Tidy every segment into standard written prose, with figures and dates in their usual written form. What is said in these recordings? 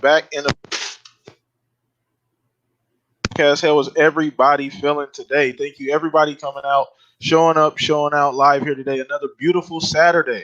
back in the podcast. How is everybody feeling today? Thank you, everybody coming out, showing up, showing out live here today. Another beautiful Saturday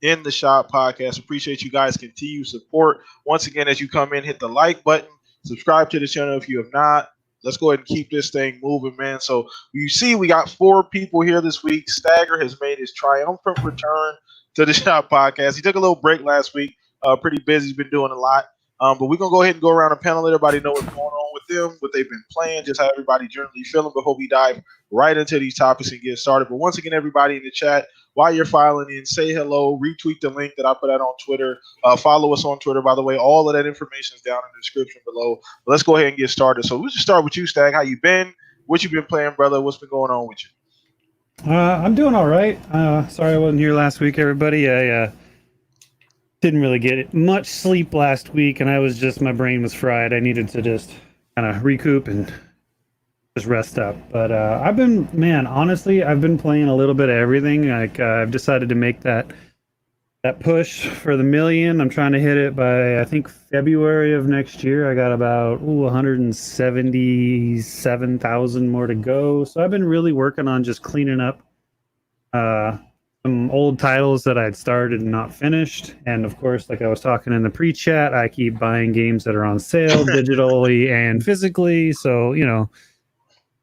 in the Shop Podcast. Appreciate you guys' continued support. Once again, as you come in, hit the like button, subscribe to the channel if you have not. Let's go ahead and keep this thing moving, man. So you see, we got 4 people here this week. Stagger has made his triumphant return to the Shop Podcast. He took a little break last week. Pretty busy. He's been doing a lot. But we're going to go ahead and go around the panel. Let everybody know what's going on with them, what they've been playing, just how everybody generally feeling before we dive right into these topics and get started. But once again, everybody in the chat, while you're filing in, say hello, retweet the link that I put out on Twitter. Follow us on Twitter, by the way. All of that information is down in the description below. But let's go ahead and get started. So let's just start with you, Stag. How you been? What you been playing, brother? What's been going on with you? I'm doing all right. Sorry I wasn't here last week, everybody. I didn't really get much sleep last week, and my brain was fried. I needed to just kind of recoup and just rest up. But I've been playing a little bit of everything. Like I've decided to make that push for the million. I'm trying to hit it by, I think, February of next year. I got about 177,000 more to go. So I've been really working on just cleaning up some old titles that I'd started and not finished. And of course, like I was talking in the pre-chat, I keep buying games that are on sale digitally and physically. So,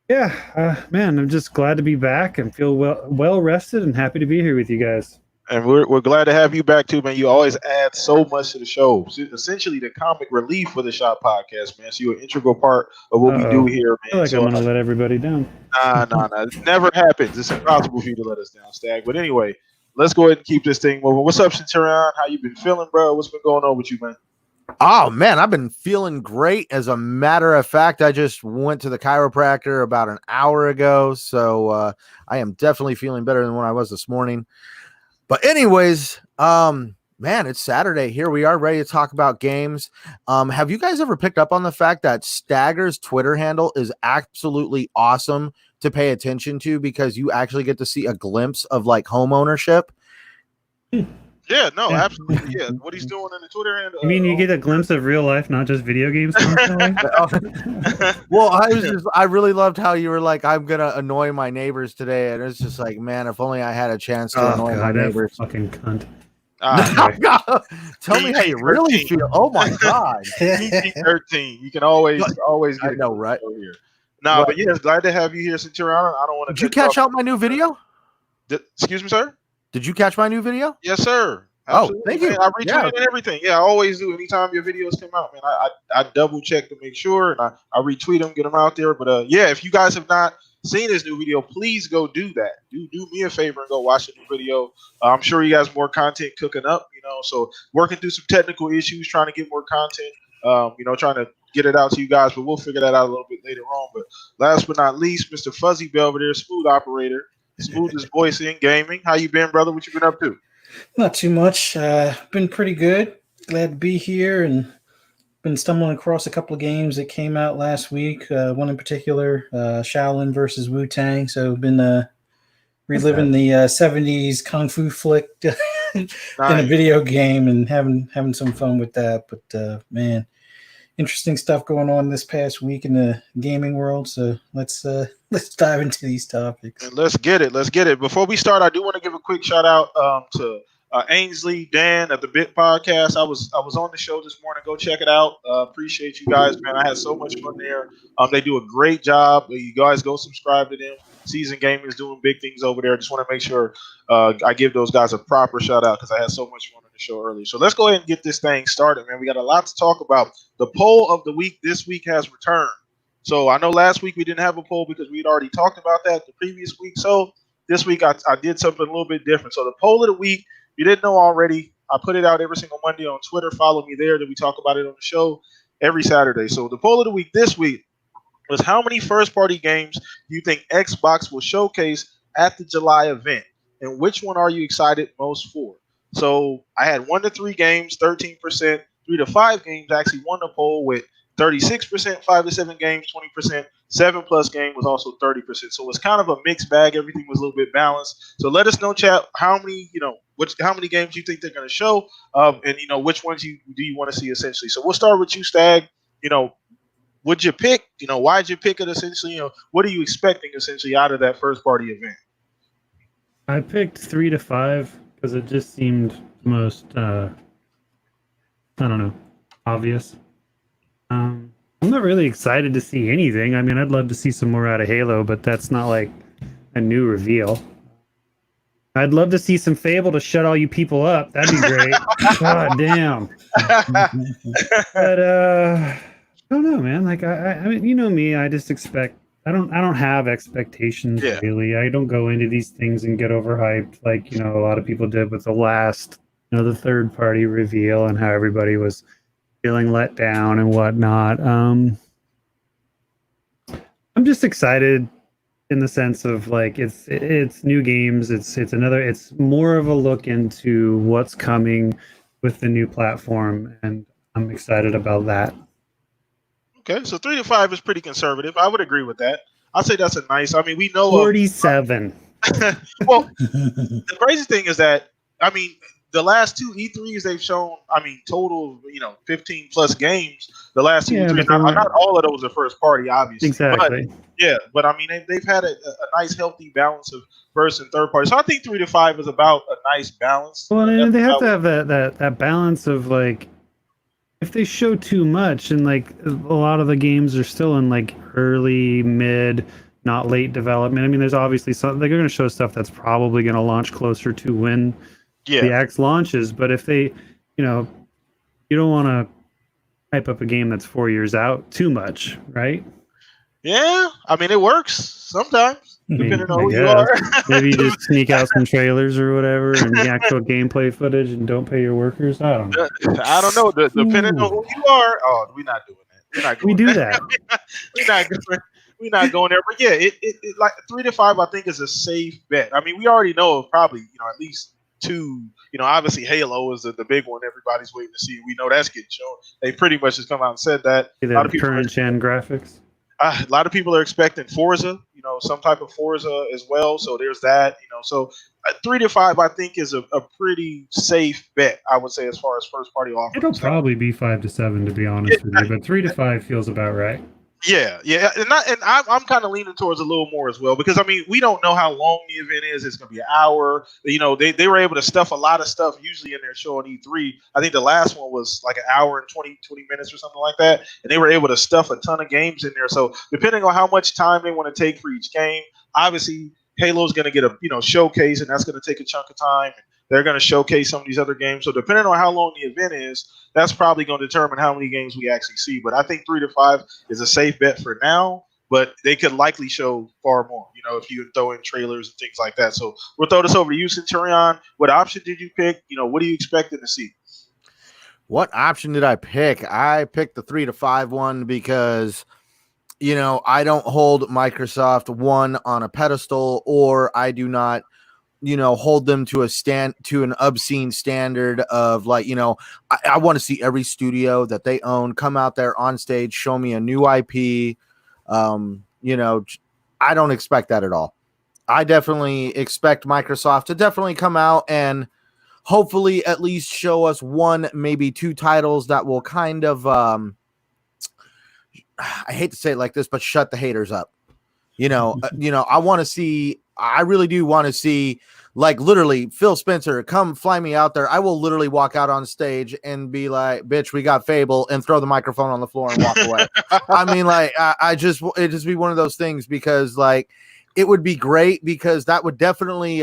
man, I'm just glad to be back and feel well rested and happy to be here with you guys. And we're glad to have you back too, man. You always add so much to the show. Essentially, the comic relief for the Shop Podcast, man. So you're an integral part of what we do here, man. I feel like I'm gonna let everybody down. Nah. It never happens. It's impossible for you to let us down, Stag. But anyway, let's go ahead and keep this thing moving. What's up, Centurion? How you been feeling, bro? What's been going on with you, man? Oh, man, I've been feeling great. As a matter of fact, I just went to the chiropractor about an hour ago. So I am definitely feeling better than when I was this morning. But anyways, man, it's Saturday. Here we are ready to talk about games. Have you guys ever picked up on the fact that Stagger's Twitter handle is absolutely awesome to pay attention to because you actually get to see a glimpse of like home ownership? Yeah, no, absolutely. Yeah, what he's doing in the Twitter handle. You mean you get a glimpse of real life, not just video games? Well, I really loved how you were like, I'm gonna annoy my neighbors today, and it's just like, man, if only I had a chance to annoy my neighbors. Fucking cunt. Tell me how you really feel. Oh my god. PG-13. You can always get it right here. No, but yes, glad to have you here, Centurion. I don't want to. Did you catch out my new video? Excuse me, sir? Did you catch my new video? Yes, sir. Absolutely. Oh, thank you. Man, I retweet and everything. Yeah, I always do. Anytime your videos come out, man, I double check to make sure, and I retweet them, get them out there. But yeah, if you guys have not seen this new video, please go do that. Do me a favor and go watch the new video. I'm sure you guys more content cooking up. So working through some technical issues, trying to get more content. Trying to get it out to you guys, but we'll figure that out a little bit later on. But last but not least, Mr. Fuzzy Belvedere, smooth operator. Smoothest voice in gaming. How you been, brother? What you been up to? Not too much. Been pretty good. Glad to be here and been stumbling across a couple of games that came out last week. One in particular, Shaolin versus Wu-Tang. So been reliving the 70s kung fu flick in a video game and having some fun with that. But man, interesting stuff going on this past week in the gaming world. So let's dive into these topics. And let's get it. Before we start, I do want to give a quick shout out to Ainsley, Dan at the Bit Podcast. I was on the show this morning. Go check it out. Appreciate you guys, man. I had so much fun there. They do a great job. You guys go subscribe to them. Season Gaming is doing big things over there. Just want to make sure I give those guys a proper shout out because I had so much fun on the show earlier. So let's go ahead and get this thing started, man. We got a lot to talk about. The poll of the week this week has returned. So I know last week we didn't have a poll because we'd already talked about that the previous week. So this week I did something a little bit different. So the poll of the week, if you didn't know already, I put it out every single Monday on Twitter. Follow me there. That we talk about it on the show every Saturday. So the poll of the week this week was how many first-party games do you think Xbox will showcase at the July event? And which one are you excited most for? So I had 1 to 3 games, 13%. 3 to 5 games actually won the poll with 36%, 5 to 7 games, 20%. 7+ game was also 30%. So it's kind of a mixed bag. Everything was a little bit balanced. So let us know, chat, how many games you think they're going to show, and which ones do you want to see essentially. So we'll start with you, Stag. Would you pick? Why'd you pick it essentially? What are you expecting essentially out of that first party event? I picked 3 to 5 because it just seemed most, I don't know, obvious. I'm not really excited to see anything. I mean, I'd love to see some more out of Halo, but that's not like a new reveal. I'd love to see some Fable to shut all you people up. That'd be great. God damn. But I don't know, man. Like I mean, you know me. I just expect. I don't have expectations really. I don't go into these things and get overhyped like a lot of people did with the last, the third party reveal and how everybody was feeling let down and whatnot. I'm just excited in the sense of like it's new games. It's more of a look into what's coming with the new platform, and I'm excited about that. Okay, so 3 to 5 is pretty conservative. I would agree with that. I'd say that's a nice. I mean, we know 47. Well, the crazy thing is that the last 2 E3s they've shown, total, 15+ games. The last 2 E3s, not all of those are first party, obviously. Exactly. But they've had a nice, healthy balance of first and third party. So I think 3 to 5 is about a nice balance. Well, and they have to have that balance of like, if they show too much and like a lot of the games are still in like early, mid, not late development. I mean, there's obviously something they're going to show stuff that's probably going to launch closer to when the X launches. But if they, you don't want to hype up a game that's 4 years out too much, right? Yeah, it works sometimes, depending on who you are. Maybe you just sneak out some trailers or whatever and the actual gameplay footage and don't pay your workers. I don't know. I don't know. Depending on who you are. Oh, we're not doing that. We do that. We're not going there. But yeah, it like 3 to 5, I think, is a safe bet. We already know of probably, at least 2. Obviously Halo is the big one everybody's waiting to see. We know that's getting shown. They pretty much just come out and said that. A lot of people current gen graphics. A lot of people are expecting Forza, some type of Forza as well. So there's that, So 3 to 5, I think, is a pretty safe bet, I would say, as far as first party offers. It'll probably be 5 to 7, to be honest with you, but 3 to 5 feels about right. Yeah, and I'm kind of leaning towards a little more as well because we don't know how long the event is. It's going to be an hour. They were able to stuff a lot of stuff usually in their show on E3. I think the last one was like an hour and 20 minutes or something like that, and they were able to stuff a ton of games in there. So depending on how much time they want to take for each game, obviously Halo's going to get a showcase, and that's going to take a chunk of time. They're going to showcase some of these other games. So depending on how long the event is, that's probably going to determine how many games we actually see. But I think 3 to 5 is a safe bet for now, but they could likely show far more, if you throw in trailers and things like that. So we'll throw this over to you, Centurion. What option did you pick? What are you expecting to see? What option did I pick? I picked the 3 to 5 one because, I don't hold Microsoft on a pedestal, or I do not hold them to an obscene standard of like, I want to see every studio that they own come out there on stage, show me a new IP. I don't expect that at all. I definitely expect Microsoft to definitely come out and hopefully at least show us 1, maybe 2 titles that will kind of, I hate to say it like this, but shut the haters up. I really do want to see, like, literally, Phil Spencer, come fly me out there. I will literally walk out on stage and be like, bitch, we got Fable, and throw the microphone on the floor and walk away. It'd just be one of those things because, like, it would be great because that would definitely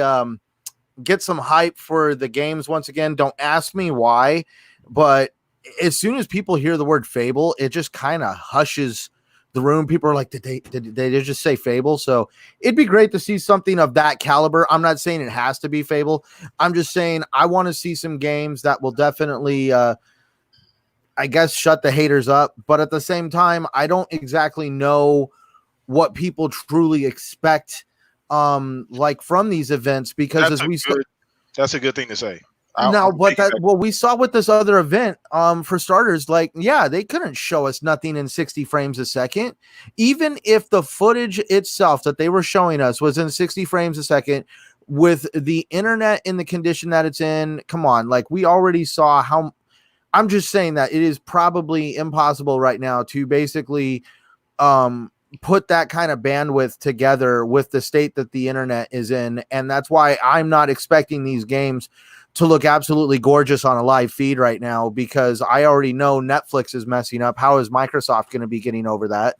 get some hype for the games once again. Don't ask me why, but as soon as people hear the word Fable, it just kind of hushes the room. People are like, did they just say Fable? So it'd be great to see something of that caliber. I'm not saying it has to be Fable. I'm just saying I want to see some games that will definitely, I guess, shut the haters up. But at the same time, I don't exactly know what people truly expect, like from these events, because that's a good thing to say. We saw with this other event, for starters, like, yeah, they couldn't show us nothing in 60 frames a second. Even if the footage itself that they were showing us was in 60 frames a second with the internet in the condition that it's in, come on, like, we already saw how. I'm just saying that it is probably impossible right now to basically put that kind of bandwidth together with the state that the internet is in. And that's why I'm not expecting these games to look absolutely gorgeous on a live feed right now, because I already know Netflix is messing up. How is Microsoft going to be getting over that?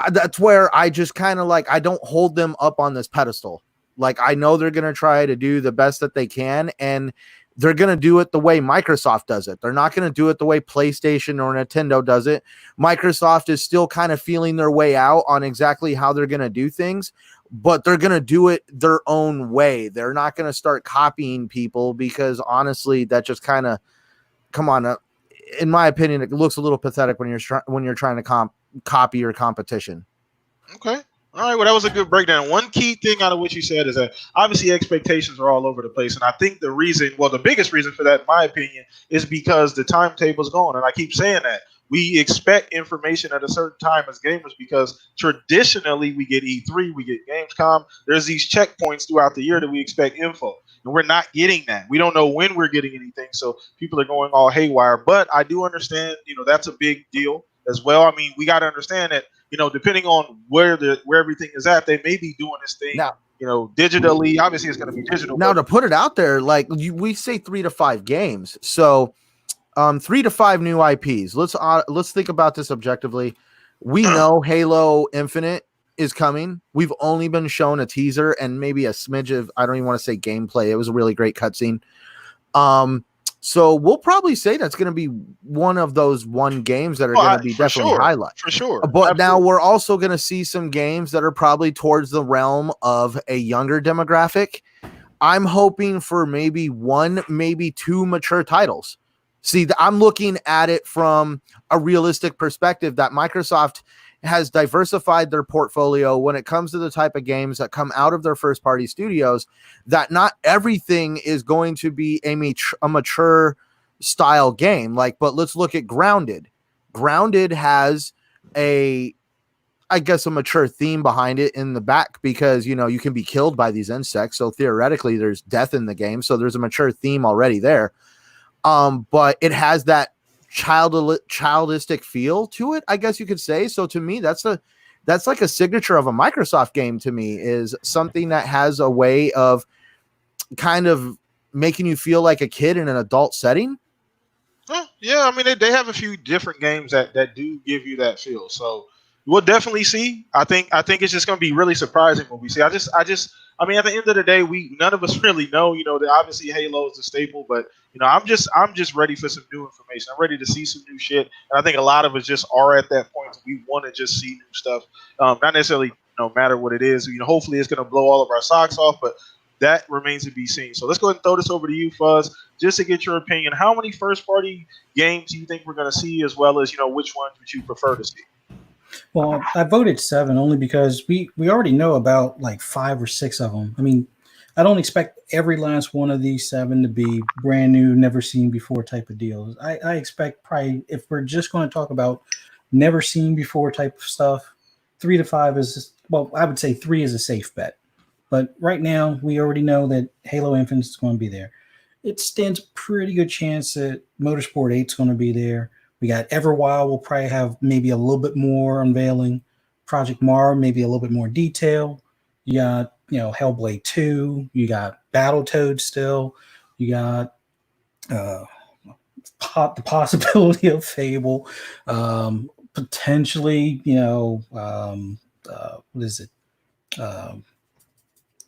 That's where I just kind of like, I don't hold them up on this pedestal. Like, I know they're going to try to do the best that they can, and they're going to do it the way Microsoft does it. They're not going to do it the way PlayStation or Nintendo does it. Microsoft is still kind of feeling their way out on exactly how they're going to do things, but they're going to do it their own way. They're not going to start copying people, because honestly, that just kind of, come on, in my opinion, it looks a little pathetic when you're trying to copy your competition. Okay. All right, well, that was a good breakdown. One key thing out of what you said is that obviously expectations are all over the place. And I think the biggest reason for that, in my opinion, is because the timetable's gone. And I keep saying that. We expect information at a certain time as gamers, because traditionally we get E3, we get Gamescom. There's these checkpoints throughout the year that we expect info. And we're not getting that. We don't know when we're getting anything. So people are going all haywire. But I do understand, that's a big deal as well. I mean, we got to understand that, depending on where everything is at, they may be doing this thing now, digitally. Obviously, it's going to be digital. Now, to put it out there, like we say 3 to 5 games. So 3 to 5 new IPs. Let's think about this objectively. We know Halo Infinite is coming. We've only been shown a teaser and maybe a smidge of, I don't even want to say gameplay. It was a really great cutscene. So we'll probably say that's going to be one of those games that are going to be definitely highlighted. For sure. But absolutely. Now we're also going to see some games that are probably towards the realm of a younger demographic. I'm hoping for maybe 1, maybe 2 mature titles. See, I'm looking at it from a realistic perspective that Microsoft has diversified their portfolio when it comes to the type of games that come out of their first party studios, that not everything is going to be a mature style game. But let's look at Grounded. Grounded has a mature theme behind it in the back, because, you can be killed by these insects. So theoretically there's death in the game. So there's a mature theme already there. But it has that childistic feel to it, I guess you could say. So to me, that's like a signature of a Microsoft game. To me, is something that has a way of kind of making you feel like a kid in an adult setting. Yeah, I mean, they have a few different games that do give you that feel. So we'll definitely see. I think it's just going to be really surprising when we see. I mean, at the end of the day, none of us really know. That obviously Halo is a staple, but I'm just ready for some new information. I'm ready to see some new shit, and I think a lot of us just are at that point. We want to just see new stuff, not necessarily no matter what it is. Hopefully it's going to blow all of our socks off, but that remains to be seen. So let's go ahead and throw this over to you, Fuzz, just to get your opinion. How many first-party games do you think we're going to see, as well as which ones would you prefer to see? Well, I voted 7 only because we already know about like 5 or 6 of them. I mean, I don't expect every last one of these 7 to be brand new, never seen before type of deals. I expect probably, if we're just going to talk about never seen before type of stuff, 3 to 5 is, well, I would say 3 is a safe bet. But right now, we already know that Halo Infinite is going to be there. It stands a pretty good chance that Motorsport 8 is going to be there. We got Everwild. We'll probably have maybe a little bit more unveiling. Project Mar, maybe a little bit more detail. You got, Hellblade 2. You got Battletoads still. You got the possibility of Fable. Potentially, what is it?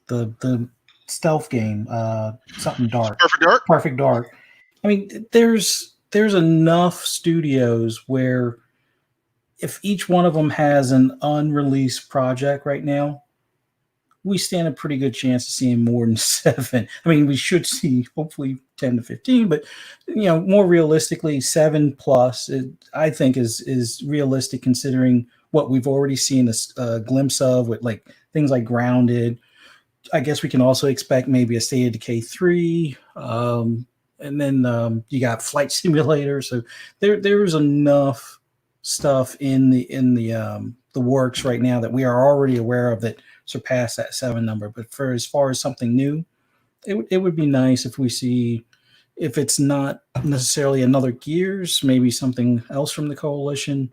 The stealth game, something dark. Perfect Dark. I mean, there's enough studios where if each one of them has an unreleased project right now, we stand a pretty good chance of seeing more than 7. I mean, we should see hopefully 10 to 15, but more realistically, 7 plus, I think is realistic considering what we've already seen a glimpse of with like things like Grounded. I guess we can also expect maybe a State of Decay 3. And then you got Flight Simulator. So there's enough stuff in the works right now that we are already aware of that surpass that 7 number. But for as far as something new, it would be nice if we see, if it's not necessarily another Gears, maybe something else from the coalition,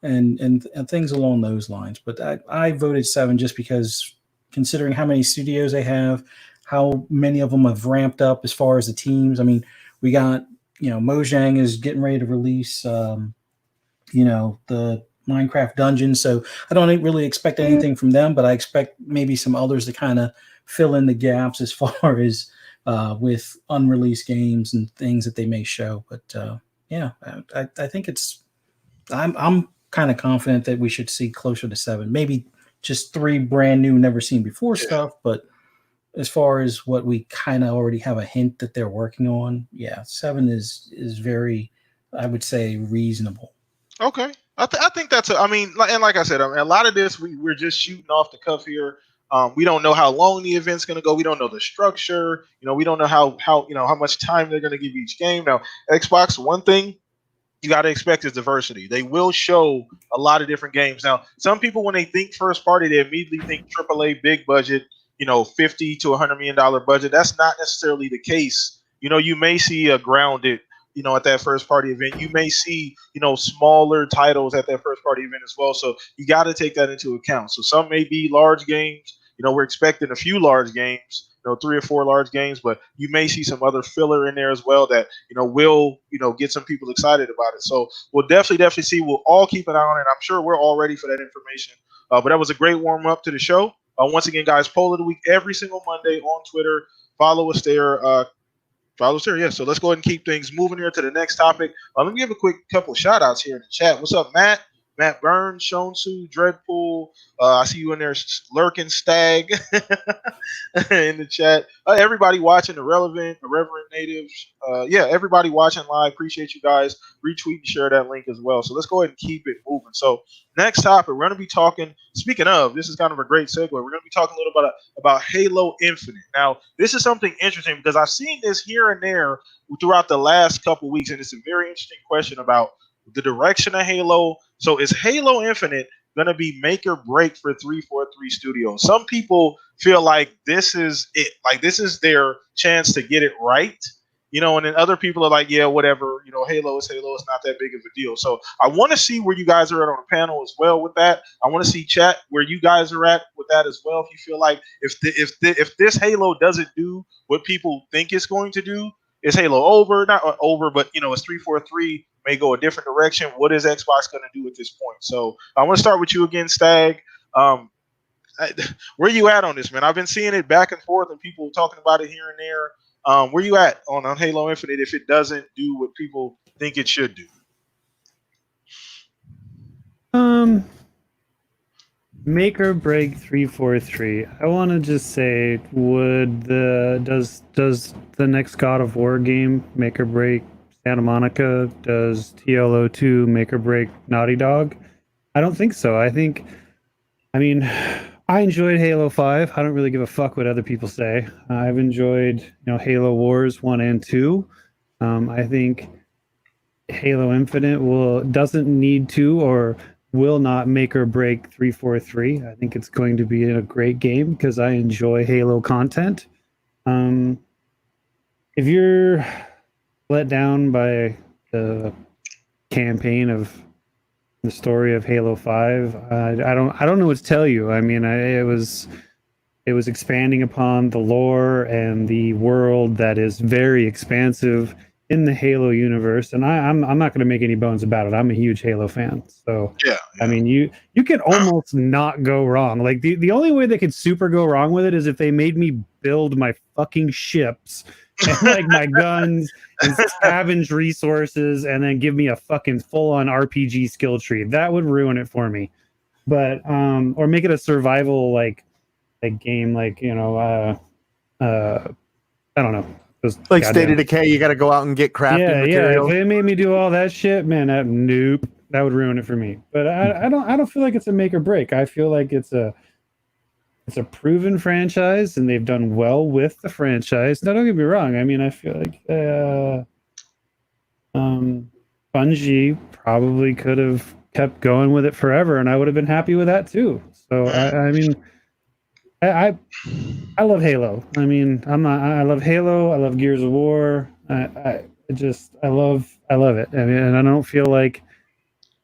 and things along those lines. But I voted 7 just because, considering how many studios they have, how many of them have ramped up as far as the teams. I mean, we got, Mojang is getting ready to release, the Minecraft Dungeon. So I don't really expect anything from them, but I expect maybe some others to kind of fill in the gaps as far as with unreleased games and things that they may show. But I think I'm kind of confident that we should see closer to 7, maybe just 3 brand new, never seen before stuff. But as far as what we kind of already have a hint that they're working on, 7 is very, I would say, reasonable. Okay. I think that's like I said, a lot of this we're just shooting off the cuff here. We don't know how long the event's going to go. We don't know the structure. We don't know how much time they're going to give each game. Now, Xbox, one thing you got to expect is diversity. They will show a lot of different games. Now, some people, when they think first party, they immediately think AAA, big budget, $50 to $100 million budget. That's not necessarily the case. You may see a Grounded, at that first party event. You may see, smaller titles at that first party event as well. So you got to take that into account. So some may be large games. We're expecting a few large games, 3 or 4 large games, but you may see some other filler in there as well that, will, get some people excited about it. So we'll definitely see. We'll all keep an eye on it. I'm sure we're all ready for that information. But that was a great warm up to the show. Once again, guys, poll of the week every single Monday on Twitter. Follow us there. Yeah. So let's go ahead and keep things moving here to the next topic. Let me give a quick couple of shout outs here in the chat. What's up, Matt? Matt Burns, Shonsu, Dreadpool. I see you in there lurking, Stag in the chat. Everybody watching, Irreverent Natives. Everybody watching live. Appreciate you guys. Retweet and share that link as well. So let's go ahead and keep it moving. So next topic, we're going to be talking, speaking of, this is kind of a great segue. We're going to be talking a little bit about Halo Infinite. Now, this is something interesting because I've seen this here and there throughout the last couple weeks, and it's a very interesting question about the direction of Halo. So is Halo Infinite going to be make or break for 343 Studios? Some people feel like this is it. Like this is their chance to get it right. And then other people are like, yeah, whatever. Halo is Halo. It's not that big of a deal. So I want to see where you guys are at on the panel as well with that. I want to see chat where you guys are at with that as well. If you feel like if this Halo doesn't do what people think it's going to do, is Halo over? Not over, but it's 343. May go a different direction. What is Xbox going to do at this point? So I want to start with you again, Stag. Where you at on this, man? I've been seeing it back and forth and people talking about it here and there. Where you at on Halo Infinite if it doesn't do what people think it should do? Make or break 343. I want to just say, does the next God of War game make or break Santa Monica? Does TLO2 make or break Naughty Dog? I don't think so. I enjoyed Halo 5. I don't really give a fuck what other people say. I've enjoyed, Halo Wars 1 and 2. I think Halo Infinite doesn't need to or will not make or break 343. I think it's going to be a great game because I enjoy Halo content. If you're let down by the campaign of the story of Halo 5, I don't know what to tell you. I mean, it was expanding upon the lore and the world that is very expansive in the Halo universe, and I'm not going to make any bones about it. I'm a huge Halo fan, so yeah. I mean, you can almost not go wrong. Like the only way they could super go wrong with it is if they made me build my fucking ships and like my guns and scavenge resources, and then give me a fucking full-on RPG skill tree. That would ruin it for me. But or make it a survival like game, like I don't know. Like State of Decay, you got to go out and get crafting materials. If they made me do all that shit, man, nope, that would ruin it for me. But I don't feel like it's a make or break. I feel like it's it's a proven franchise, and they've done well with the franchise. Now, don't get me wrong. I mean, I feel like Bungie probably could have kept going with it forever, and I would have been happy with that too. So I mean, I love Halo. I mean, I love Halo. I love Gears of War. I love it. I mean, and I don't feel like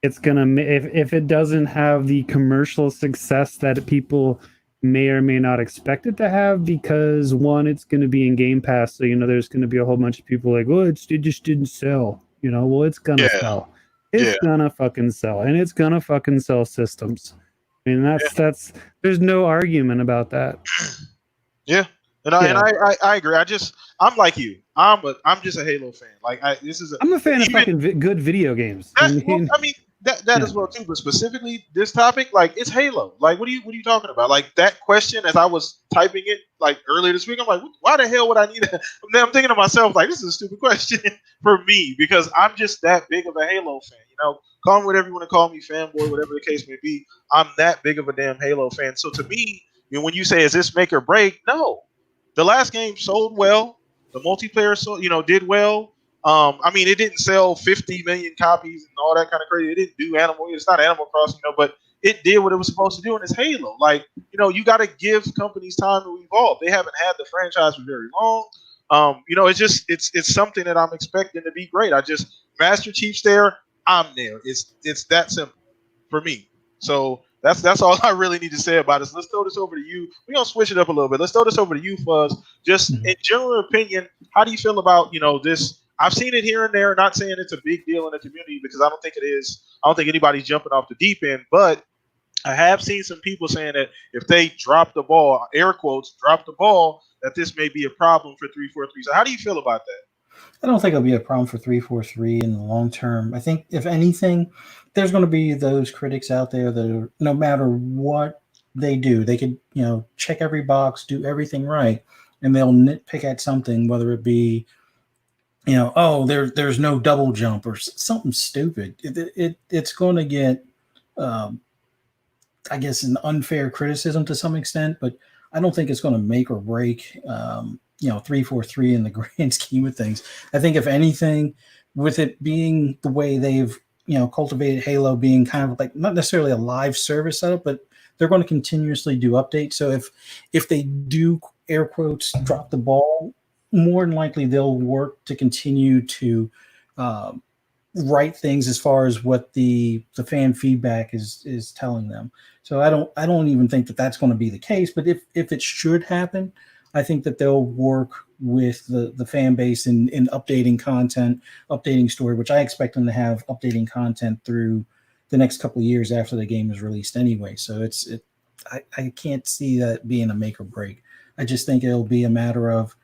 it's gonna if it doesn't have the commercial success that people may or may not expect it to have, because one, it's going to be in Game Pass, so there's going to be a whole bunch of people like, well, it just didn't sell. Well, it's gonna sell. It's gonna fucking sell, and it's gonna fucking sell systems. I mean, that's there's no argument about that. Yeah. And I agree. I'm like you. I'm just a Halo fan. Like I'm a fan of fucking good video games. That as well too. But specifically this topic, like, it's Halo. Like, what are you talking about? Like, that question, as I was typing it like earlier this week, I'm like, why the hell would I need that? I'm thinking to myself, like, this is a stupid question for me, because I'm just that big of a Halo fan. Call me whatever you want to call me, fanboy, whatever the case may be. I'm that big of a damn Halo fan. So to me, when you say, is this make or break? No. The last game sold well. The multiplayer did well. It didn't sell 50 million copies and all that kind of crazy. It didn't do It's not Animal Crossing, but it did what it was supposed to do, and it's Halo. Like, you got to give companies time to evolve. They haven't had the franchise for very long. It's something that I'm expecting to be great. Master Chief's there, I'm there. It's that simple for me. So that's all I really need to say about it. So let's throw this over to you. We're gonna switch it up a little bit. Let's throw this over to you, Fuzz. Just in general opinion, how do you feel about this? I've seen it here and there. Not saying it's a big deal in the community, because I don't think it is. I don't think anybody's jumping off the deep end. But I have seen some people saying that if they drop the ball, air quotes, drop the ball, that this may be a problem for 343. So how do you feel about that? I don't think it'll be a problem for 343 in the long term. I think, if anything, there's going to be those critics out there that are, no matter what they do, they could, check every box, do everything right, and they'll nitpick at something, whether it be, there's no double jump or something stupid. It's going to get, I guess, an unfair criticism to some extent, but I don't think it's going to make or break, 343 in the grand scheme of things. I think, if anything, with it being the way they've, cultivated Halo, being kind of like not necessarily a live service setup, but they're going to continuously do updates. So if they do, air quotes, drop the ball, more than likely they'll work to continue to write things as far as what the fan feedback is telling them. So I don't even think that that's going to be the case. But if it should happen, I think that they'll work with the fan base in updating content, updating story, which I expect them to have updating content through the next couple of years after the game is released anyway. So I can't see that being a make or break. I just think it'll be a matter of,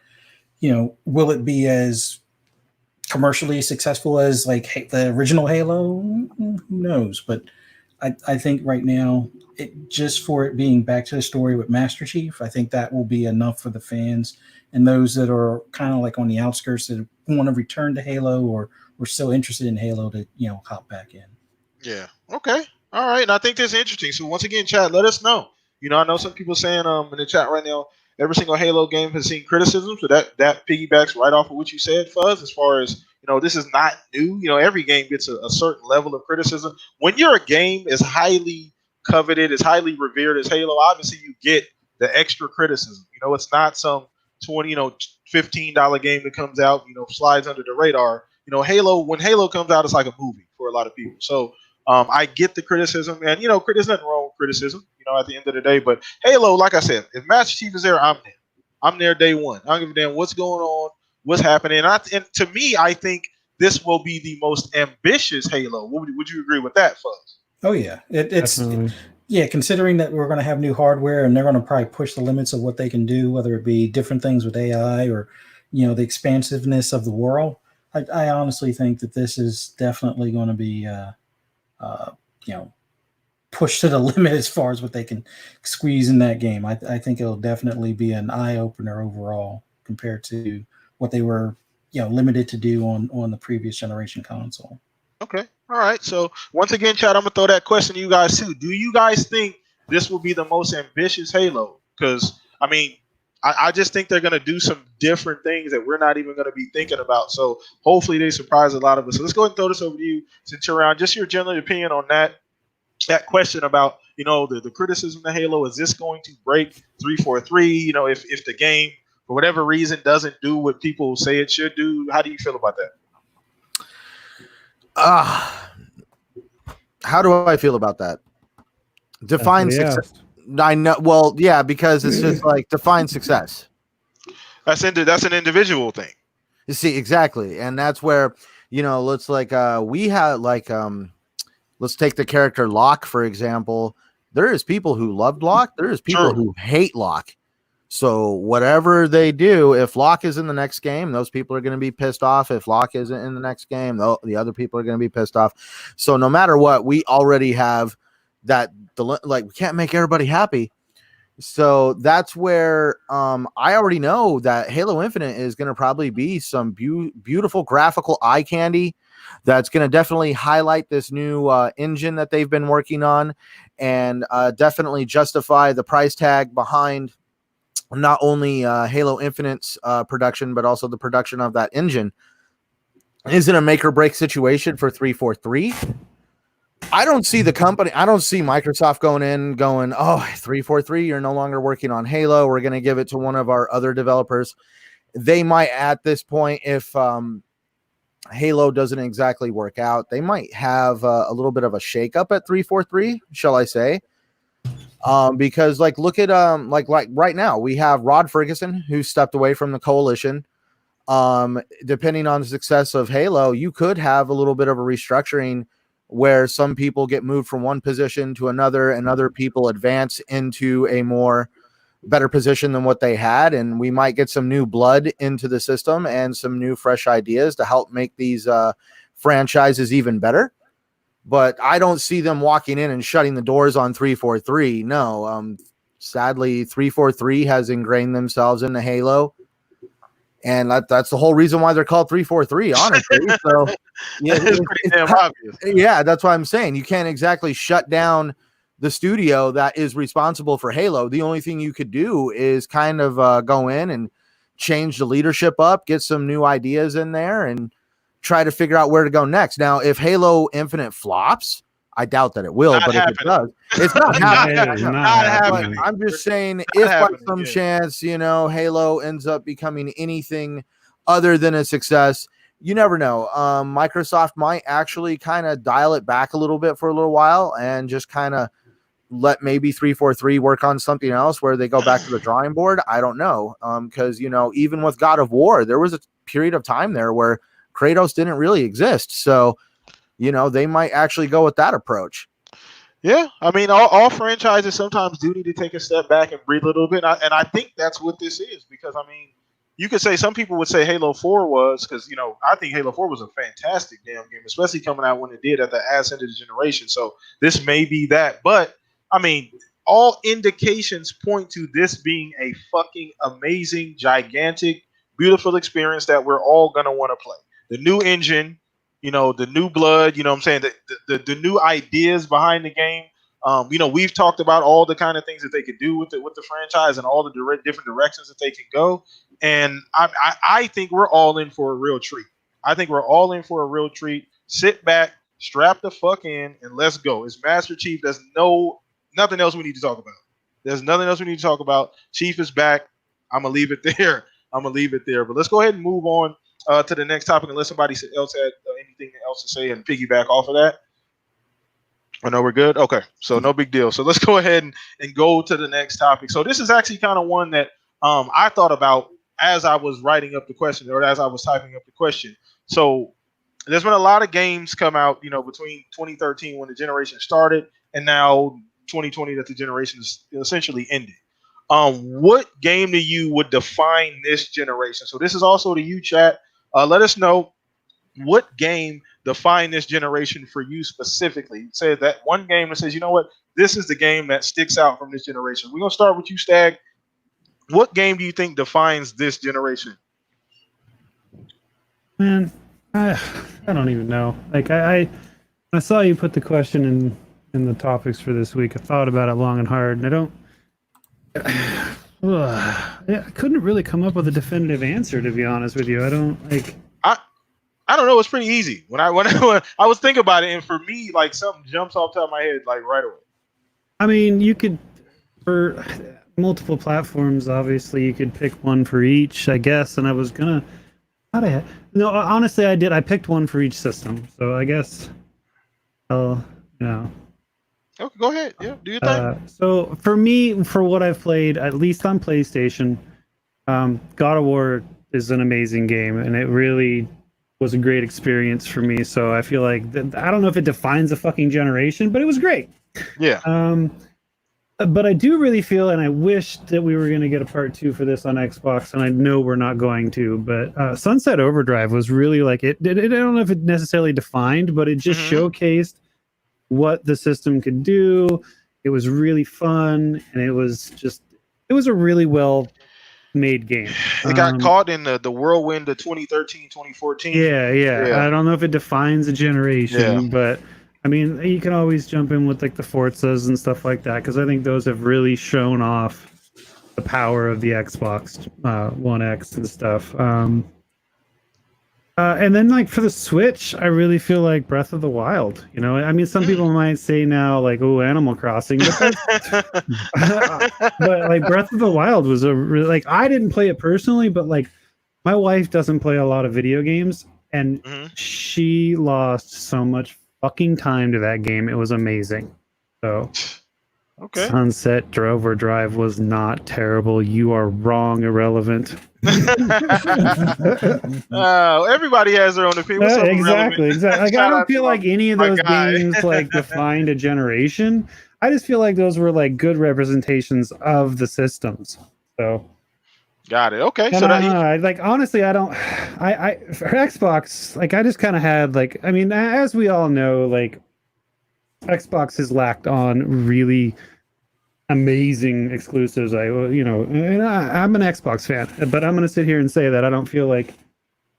will it be as commercially successful as like the original Halo? Who knows? But I think right now, just for it being back to the story with Master Chief, I think that will be enough for the fans and those that are kind of like on the outskirts that want to return to Halo or still interested in Halo to, hop back in. Yeah. Okay. All right. And I think that's interesting. So once again, chat, let us know. I know some people saying in the chat right now, every single Halo game has seen criticism. So that piggybacks right off of what you said, Fuzz, as far as, this is not new. Every game gets a certain level of criticism. When you're a game as highly coveted, as highly revered as Halo, obviously you get the extra criticism. It's not some $20, $15 game that comes out, slides under the radar. Halo, when Halo comes out, it's like a movie for a lot of people. So I get the criticism, and there's nothing wrong with criticism, at the end of the day. But Halo, like I said, if Master Chief is there, I'm there. I'm there day one. I don't give a damn what's going on, what's happening. And to me, I think this will be the most ambitious Halo. Would you agree with that, Fuzz? Oh yeah, considering that we're going to have new hardware and they're going to probably push the limits of what they can do, whether it be different things with AI or the expansiveness of the world. I honestly think that this is definitely going to be pushed to the limit as far as what they can squeeze in that game. I think it'll definitely be an eye opener overall compared to what they were limited to do on the previous generation console. Okay. All right. So once again, Chad, I'm gonna throw that question to you guys too. Do you guys think this will be the most ambitious Halo? because I mean, I just think they're going to do some different things that we're not even going to be thinking about. So hopefully they surprise a lot of us. So let's go ahead and throw this over to you, since you're around. Just your general opinion on that question about, you know, the criticism of Halo. Is this going to break 343? You know, if the game for whatever reason doesn't do what people say it should do, how do you feel about that? How do I feel about that? Define success. I know. Well, yeah, because it's just like define success. That's an individual thing. You see, exactly, and that's where, you know, let's like we had like let's take the character Locke, for example. There is people who loved Locke. There is people who hate Locke. So whatever they do, if Locke is in the next game, those people are going to be pissed off. If Locke isn't in the next game, the other people are going to be pissed off. So no matter what, we already have that, like, we can't make everybody happy. So that's where I already know that Halo Infinite is going to probably be some beautiful graphical eye candy that's going to definitely highlight this new engine that they've been working on, and definitely justify the price tag behind not only Halo Infinite's production, but also the production of that engine. Is it a make or break situation for 343? I don't see the company. I don't see Microsoft going, oh, 343, you're no longer working on Halo. We're going to give it to one of our other developers. They might, at this point, if Halo doesn't exactly work out, they might have a little bit of a shakeup at 343, shall I say? Because like, look at like right now we have Rod Ferguson, who stepped away from the coalition. Depending on the success of Halo, you could have a little bit of a restructuring where some people get moved from one position to another and other people advance into a more better position than what they had. And we might get some new blood into the system and some new fresh ideas to help make these franchises even better. But I don't see them walking in and shutting the doors on 343. No, sadly, 343 has ingrained themselves into Halo. And that's the whole reason why they're called 343, honestly. So yeah, it's pretty damn obvious. Yeah, that's what I'm saying. You can't exactly shut down the studio that is responsible for Halo. The only thing you could do is kind of go in and change the leadership up, get some new ideas in there, and try to figure out where to go next. Now, if Halo Infinite flops, I doubt that it will, Not but happening. If it does, it's not happening. Not happening. I'm just saying, if by some chance, you know, Halo ends up becoming anything other than a success, you never know. Microsoft might actually kind of dial it back a little bit for a little while and just kind of let maybe 343 work on something else where they go back to the drawing board. I don't know. Because, you know, even with God of War, there was a period of time there where Kratos didn't really exist. So, you know, they might actually go with that approach. Yeah, I mean, all franchises sometimes do need to take a step back and breathe a little bit. And I think that's what this is, because, I mean, you could say, some people would say Halo 4 was, because, you know, I think Halo 4 was a fantastic damn game, especially coming out when it did at the ass end of the generation. So this may be that. But, I mean, all indications point to this being a fucking amazing, gigantic, beautiful experience that we're all going to want to play. The new engine, you know, the new blood, you know what I'm saying, the new ideas behind the game. You know, we've talked about all the kind of things that they could do with the franchise and all the different directions that they can go. And I think we're all in for a real treat. I think we're all in for a real treat. Sit back, strap the fuck in, and let's go. It's Master Chief. There's nothing else we need to talk about. There's nothing else we need to talk about. Chief is back. I'm going to leave it there. But let's go ahead and move on to the next topic, unless somebody else had anything else to say and piggyback off of that. I know we're good. Okay, so no big deal. So let's go ahead and go to the next topic. So this is actually kind of one that I thought about as I was writing up the question, or as I was typing up the question. So there's been a lot of games come out, you know, between 2013 when the generation started and now 2020 that the generation is essentially ended. What game to you would define this generation? So this is also to you, chat. Let us know what game defined this generation for you specifically. Say that one game that says, you know what, this is the game that sticks out from this generation. We're going to start with you, Stag. What game do you think defines this generation? Man, I don't even know. Like, I saw you put the question in the topics for this week. I thought about it long and hard, and I don't. Yeah, I couldn't really come up with a definitive answer, to be honest with you. I don't like. I don't know. It's pretty easy. When I was thinking about it, and for me, like something jumps off the top of my head like right away. I mean, you could for multiple platforms. Obviously, you could pick one for each, I guess. And I was gonna. No, honestly, I did. I picked one for each system, so I guess. Oh, no. Okay, go ahead. Yeah, do your thing. So for me, for what I've played, at least on PlayStation, God of War is an amazing game, and it really was a great experience for me. So I feel like I don't know if it defines a fucking generation, but it was great. Yeah. But I do really feel, and I wish that we were going to get a part 2 for this on Xbox, and I know we're not going to. But Sunset Overdrive was really like it. I don't know if it necessarily defined, but it just showcased what the system could do. It was really fun, and it was a really well made game. It got caught in the whirlwind of 2013, 2014. Yeah. I don't know if it defines a generation, Yeah. but I mean, you can always jump in with like the Forzas and stuff like that, because I think those have really shown off the power of the Xbox One X and stuff. And then like for the Switch, I really feel like Breath of the Wild. You know, I mean, some people might say now like, "Oh, Animal Crossing," but, but like Breath of the Wild was a really, like, I didn't play it personally, but like my wife doesn't play a lot of video games, and she lost so much fucking time to that game. It was amazing. So Okay. Sunset Overdrive was not terrible. You are wrong, irrelevant. Everybody has their own opinion. What's up, Exactly. Like, I don't feel like any of those games like defined a generation. I just feel like those were like good representations of the systems. So got it. Okay. and So like honestly, I don't. I for Xbox, like I just kind of had like, I mean, as we all know, like Xbox has lacked on really amazing exclusives. And I'm an Xbox fan, but I'm gonna sit here and say that I don't feel like,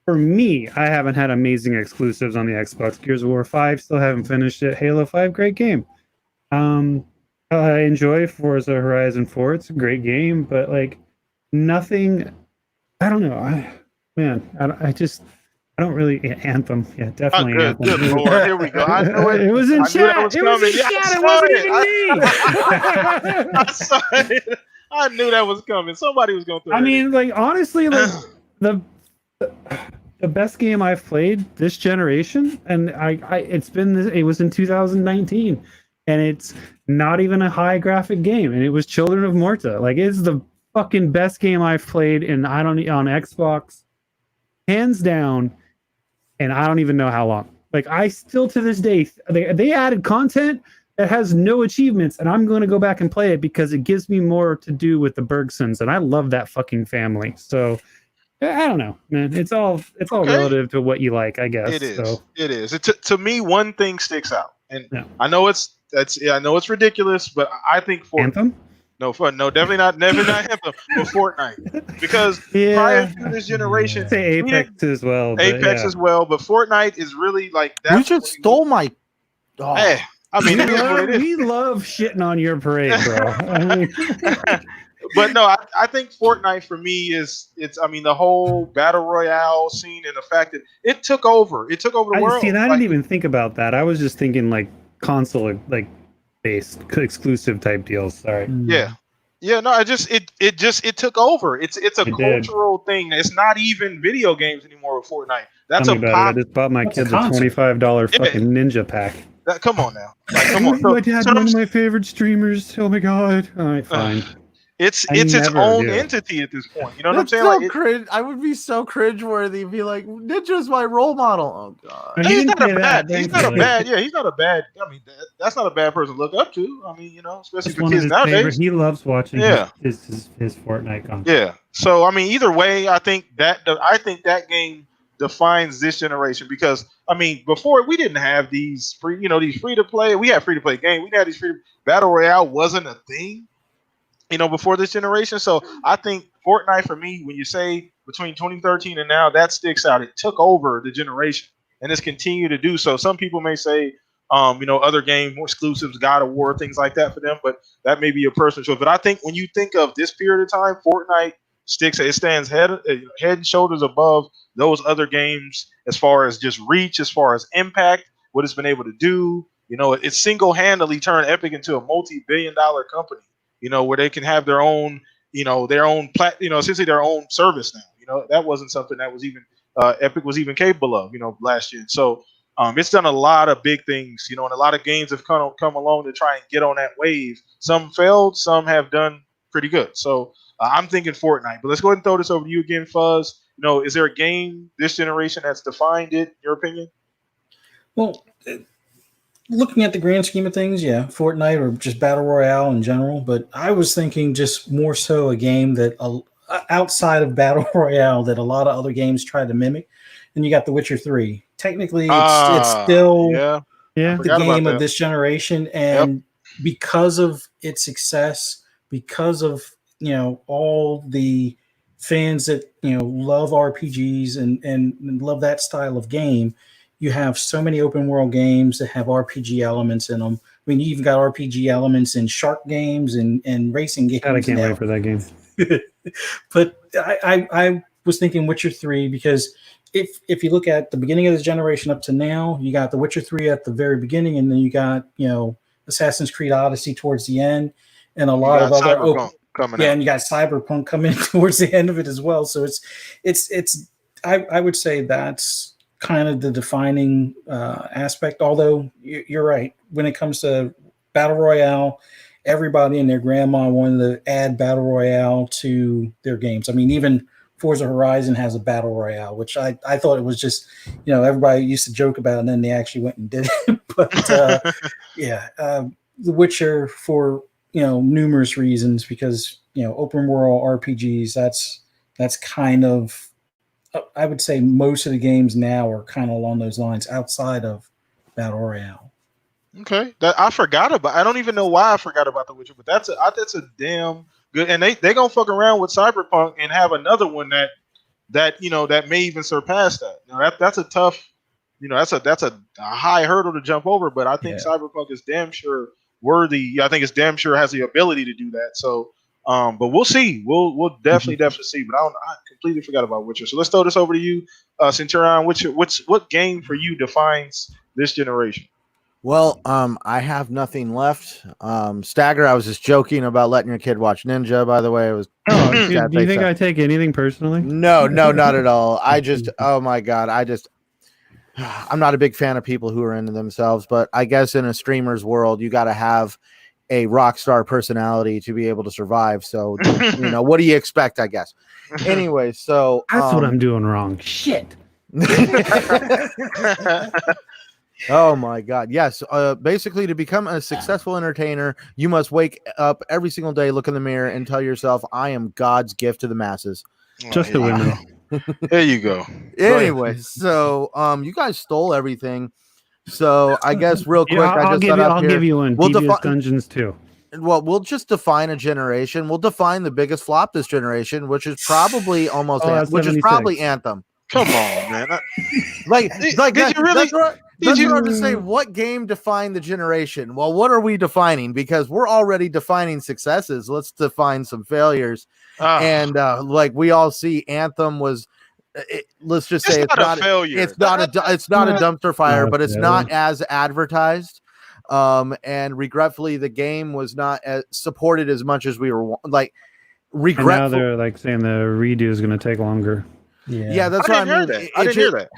for me, I haven't had amazing exclusives on the Xbox. Gears of War 5, still haven't finished it. Halo 5, great game. I enjoy Forza Horizon 4. It's a great game, but like nothing. I don't know. I don't really. Anthem. Yeah, definitely. good. Anthem. Good Lord. Here we go. I knew it. It was in chat. It was in chat. It wasn't even me. I saw it. I knew that was coming. Somebody was going to. I mean, like honestly, like the best game I've played this generation, and it was in 2019, and it's not even a high graphic game, and it was Children of Morta. Like, it's the fucking best game I've played, and on Xbox, hands down. And I don't even know how long. Like, I still to this day, they added content that has no achievements, and I'm going to go back and play it because it gives me more to do with the Bergsons, and I love that fucking family. So I don't know, man. It's all relative to what you like, I guess. It is. So. It is. To me, one thing sticks out, and I know it's ridiculous, but I think Anthem. No, definitely not Anthem, but Fortnite. Because prior to this generation, say Apex as well. As well, but Fortnite is really like that. You just stole my. Oh. Hey, I mean, it is what it is. We love shitting on your parade, bro. But no, I think Fortnite for me the whole battle royale scene, and the fact that it took over the world. See, and I didn't even think about that. I was just thinking like console, like based exclusive type deals. Sorry. Yeah. No, it took over. It's a cultural thing. It's not even video games anymore with Fortnite. That's Tell me about it. I just bought my kids a $25 fucking ninja pack. Come on now. Like, come on. My dad, one of my favorite streamers. Oh my god. All right, fine. It's its own entity at this point. You know what I'm saying? So like, cringe. I would be so cringeworthy. Be like, Ninja's my role model. Oh god. He's not a bad. He's not a bad. I mean, that's not a bad person to look up to. I mean, especially for kids nowadays. He loves watching his Fortnite content. Yeah. So I mean, either way, I think that game defines this generation, because I mean, before we didn't have these free to play. We had free to play games. We had these battle royale wasn't a thing. Before this generation. So I think Fortnite, for me, when you say between 2013 and now, that sticks out. It took over the generation, and it's continued to do so. Some people may say Other games, more exclusives, God of War, things like that for them. But that may be your personal choice. But I think when you think of this period of time, Fortnite it stands head and shoulders above those other games as far as just reach, as far as impact, what it's been able to do. It single-handedly turned Epic into a multi-billion-dollar company. Where they can have their own, essentially their own service now. That wasn't something that was even Epic was even capable of, last year. So it's done a lot of big things, and a lot of games have come along to try and get on that wave. Some failed, some have done pretty good. So I'm thinking Fortnite. But let's go ahead and throw this over to you again, Fuzz. Is there a game this generation that's defined it, in your opinion? Well, looking at the grand scheme of things, yeah, Fortnite or just Battle Royale in general. But I was thinking just more so a game that outside of Battle Royale that a lot of other games try to mimic. And you got The Witcher 3. Technically, it's still the game of this generation. And because of its success, because of all the fans that love RPGs and love that style of game, you have so many open world games that have RPG elements in them. I mean, you even got RPG elements in shark games and racing games. God, I can't wait for that game. But I was thinking Witcher 3 because if you look at the beginning of this generation up to now, you got The Witcher 3 at the very beginning, and then you got Assassin's Creed Odyssey towards the end, and a lot of other coming out. And you got Cyberpunk coming towards the end of it as well. So it's I would say that's kind of the defining aspect. Although you're right, when it comes to Battle Royale, everybody and their grandma wanted to add Battle Royale to their games. I mean, even Forza Horizon has a Battle Royale, which I thought it was just, everybody used to joke about, and then they actually went and did it. But The Witcher for, numerous reasons, because, open world RPGs, that's kind of, I would say most of the games now are kind of along those lines outside of Battle Royale. Okay, I forgot about. I don't even know why I forgot about The Witcher, but that's a damn good. And they gonna fuck around with Cyberpunk and have another one that may even surpass that. That's a tough, that's a high hurdle to jump over. But I think Cyberpunk is damn sure worthy. I think it's damn sure has the ability to do that. So, but we'll see. We'll definitely see. But I completely forgot about Witcher. So let's throw this over to you, Centurion. What game for you defines this generation? Well, I have nothing left. Stagger, I was just joking about letting your kid watch Ninja, by the way. It was do you think I take anything personally? No, not at all. I just, oh my God, I'm not a big fan of people who are into themselves, but I guess in a streamer's world, you got to have a rock star personality to be able to survive. So, what do you expect, I guess? Anyway, so that's what I'm doing wrong. Shit. Oh my God. Yes. Basically, to become a successful entertainer, you must wake up every single day, look in the mirror, and tell yourself, I am God's gift to the masses. Just the women. There you go. Anyway, so you guys stole everything. So I guess real quick, I'll give you one. We'll Dungeons too. Well, we'll just define a generation. We'll define the biggest flop this generation, which is probably probably Anthem. Come on, man. Did you really? That's hard to say. What game defined the generation? Well, what are we defining? Because we're already defining successes. Let's define some failures. And we all see, Anthem was. Let's just say it's not a failure. It's not a dumpster fire, but it's not as advertised. And regretfully, the game was not as supported as much as we were regretful. And now they're saying the redo is going to take longer. Yeah, that's what I mean. I didn't hear that.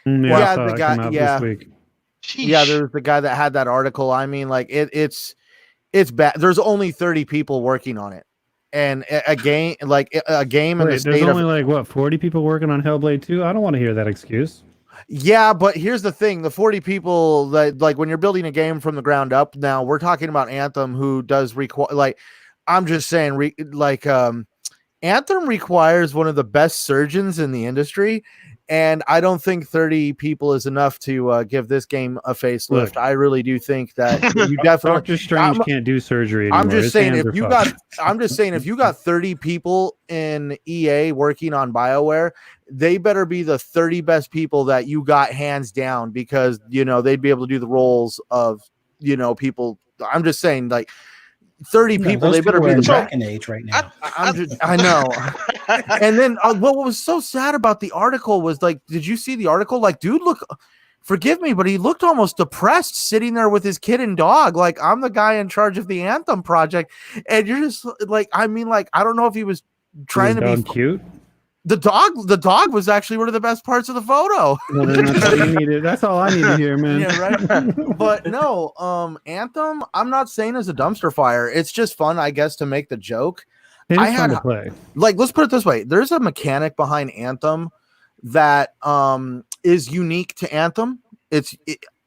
The guy. This week. Yeah, there's the guy that had that article. I mean, it's bad. There's only 30 people working on it, and a game in the state there's only 40 people working on Hellblade 2. I don't want to hear that excuse. Yeah, but here's the thing: the 40 people that when you're building a game from the ground up. Now we're talking about Anthem, who does require. I'm just saying, Anthem requires one of the best surgeons in the industry. And I don't think 30 people is enough to give this game a facelift. Look. I really do think that you definitely. Doctor Strange can't do surgery anymore. I'm just His saying hands if are you fucked. if you got 30 people in EA working on BioWare, they better be the 30 best people that you got hands down, because they'd be able to do the roles of people. I'm just saying, like 30 people, those they better people be are in the best. Dragon Age right now. I know. And then what was so sad about the article was, like, did you see the article? Like, dude, forgive me, but he looked almost depressed sitting there with his kid and dog. Like, I'm the guy in charge of the Anthem project. And you're just like, I don't know if he was trying to be cute. The dog was actually one of the best parts of the photo. Well, then that's all you needed. That's all I need to hear, man. Yeah, right. But no, Anthem, I'm not saying is a dumpster fire. It's just fun, I guess, to make the joke. It is fun to play. Like, let's put it this way: there's a mechanic behind Anthem that is unique to Anthem.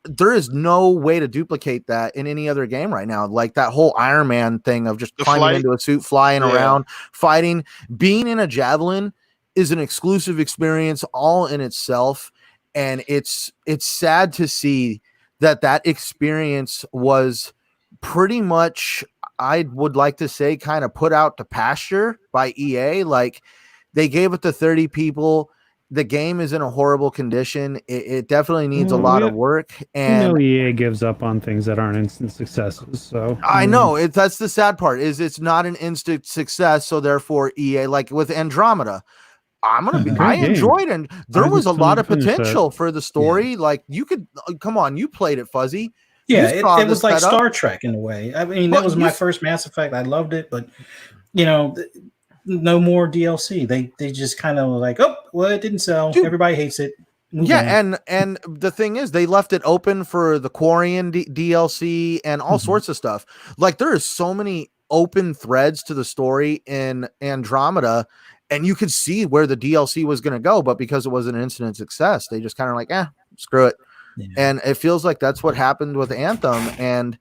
There is no way to duplicate that in any other game right now. Like that whole Iron Man thing of just climbing into a suit, flying around, fighting, being in a javelin is an exclusive experience all in itself. And it's sad to see that experience was pretty much, I would like to say, kind of put out to pasture by EA. Like, they gave it to 30 people. The game is in a horrible condition. It definitely needs a lot of work. And EA gives up on things that aren't instant successes. So I know that's the sad part, is it's not an instant success. So therefore EA, like with Andromeda, I enjoyed, and there was a lot of potential for the story. Yeah. Like, you could come on, you played it, Fuzzy. Yeah, it was like Star Trek in a way. I mean, that was my first Mass Effect. I loved it, but no more DLC. They just kind of like, oh, well, it didn't sell. Dude, everybody hates it. And the thing is, they left it open for the Quarian DLC and all sorts of stuff. Like, there is so many open threads to the story in Andromeda, and you could see where the DLC was going to go, but because it was an instant success, they just kind of like, screw it. Yeah. And it feels like that's what happened with Anthem. And,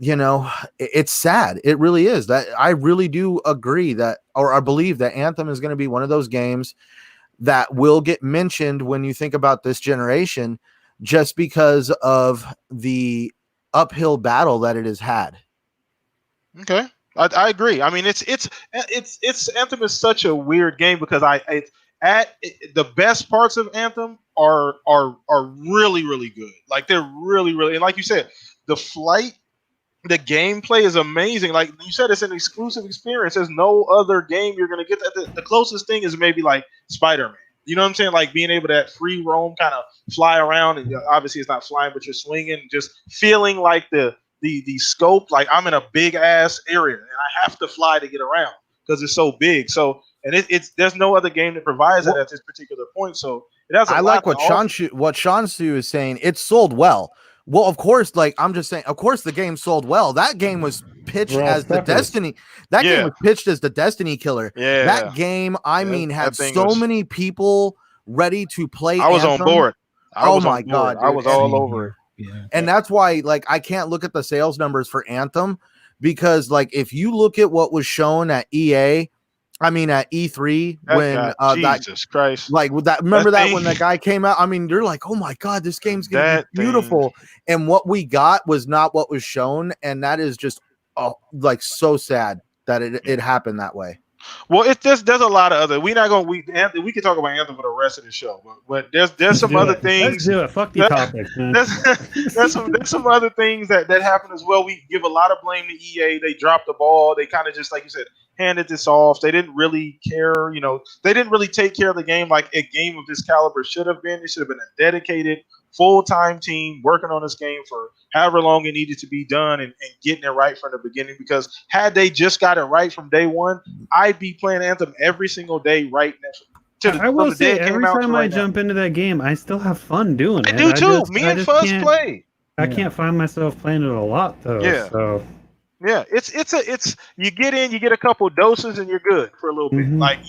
it's sad. It really is. That I really do agree that, or I believe that Anthem is going to be one of those games that will get mentioned when you think about this generation, just because of the uphill battle that it has had. Okay. I agree. I mean, it's Anthem is such a weird game because the best parts of Anthem are really, really good. Like, they're really, really, and like you said, the flight, the gameplay is amazing. Like you said, it's an exclusive experience. There's no other game you're gonna get that. The closest thing is maybe like Spider-Man. You know what I'm saying? Like being able to free roam, kind of fly around, and obviously it's not flying, but you're swinging, just feeling like the scope, like I'm in a big ass area and I have to fly to get around because it's so big. So, and there's no other game that provides that at this particular point. So it has. I like what Shansu is saying. It sold well. Well, of course, like I'm just saying, of course the game sold well. That game was pitched as the Destiny. That game was pitched as the Destiny killer. Yeah. That game, had so many people ready to play. I was Anthem. On board. Oh my God. I was all over it. Yeah. And that's why, like, I can't look at the sales numbers for Anthem, because, like, if you look at what was shown at at E3 when Jesus Christ, like with that, remember that when the guy came out? I mean, you're like, oh my God, this game's gonna be beautiful. And what we got was not what was shown, and that is just like so sad that it happened that way. Well, there's a lot of other. We can talk about Anthem for the rest of the show, but there's some other things. Let's do it. Fuck the topic, man. There's some other things that happen as well. We give a lot of blame to EA. They dropped the ball. They kind of just, like you said, handed this off. They didn't really care. They didn't really take care of the game like a game of this caliber should have been. It should have been a dedicated, full-time team working on this game for however long it needed to be done and getting it right from the beginning. Because had they just got it right from day one, I'd be playing Anthem every single day right now. I will say, every time I jump into that game, I still have fun doing it. I do too. Me and Fuzz play. I can't find myself playing it a lot though. Yeah. So. Yeah, it's you get in, you get a couple doses, and you're good for a little bit. Like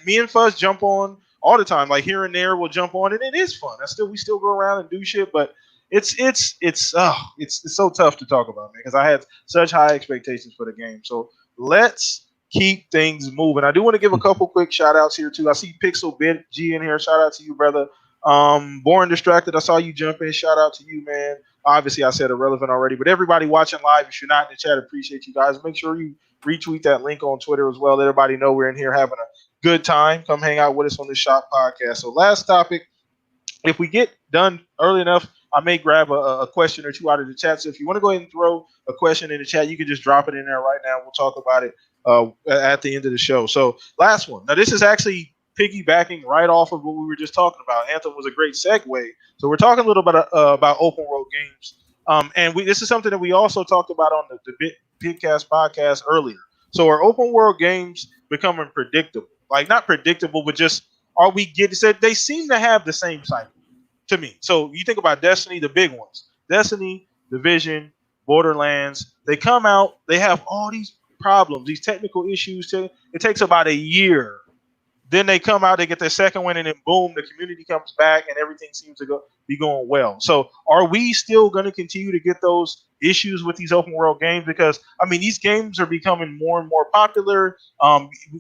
me and Fuzz jump on all the time. Like here and there, we'll jump on, and it is fun. We still go around and do shit, but it's so tough to talk about, man, because I had such high expectations for the game. So let's keep things moving. I do want to give a couple quick shout outs here too. I see Pixel Bit G in here. Shout out to you, brother. Born Distracted, I saw you jump in. Shout out to you, man. Obviously, I said irrelevant already, but everybody watching live, if you're not in the chat, appreciate you guys. Make sure you retweet that link on Twitter as well. Let everybody know we're in here having a good time. Come hang out with us on the Shop Podcast. So last topic, if we get done early enough, I may grab a question or two out of the chat. So if you want to go ahead and throw a question in the chat, you can just drop it in there right now. We'll talk about it at the end of the show. So last one. Now, this is actually piggybacking right off of what we were just talking about. Anthem was a great segue. So we're talking a little bit about open world games. And this is something that we also talked about on the Bigcast podcast earlier. So are open world games becoming predictable? Like, not predictable, but just are we getting said? They seem to have the same cycle to me. So you think about Destiny, the big ones, Destiny, Division, Borderlands, they come out, they have all these problems, these technical issues. It takes about a year. Then they come out, they get their second win, and then boom, the community comes back and everything seems to be going well. So are we still going to continue to get those issues with these open world games? Because, I mean, these games are becoming more and more popular.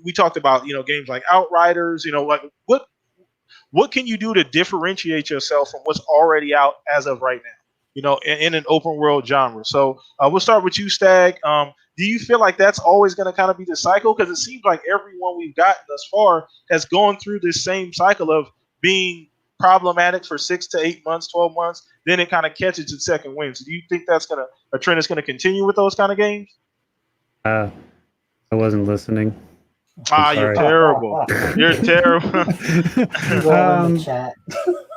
We talked about, games like Outriders, like what can you do to differentiate yourself from what's already out as of right now, in an open world genre? So we'll start with you, Stag. Do you feel like that's always going to kind of be the cycle? Because it seems like everyone we've gotten thus far has gone through this same cycle of being problematic for 6 to 8 months, 12 months, then it kind of catches its second wind. So do you think that's a trend that's going to continue with those kind of games? I wasn't listening. You're terrible. You're terrible.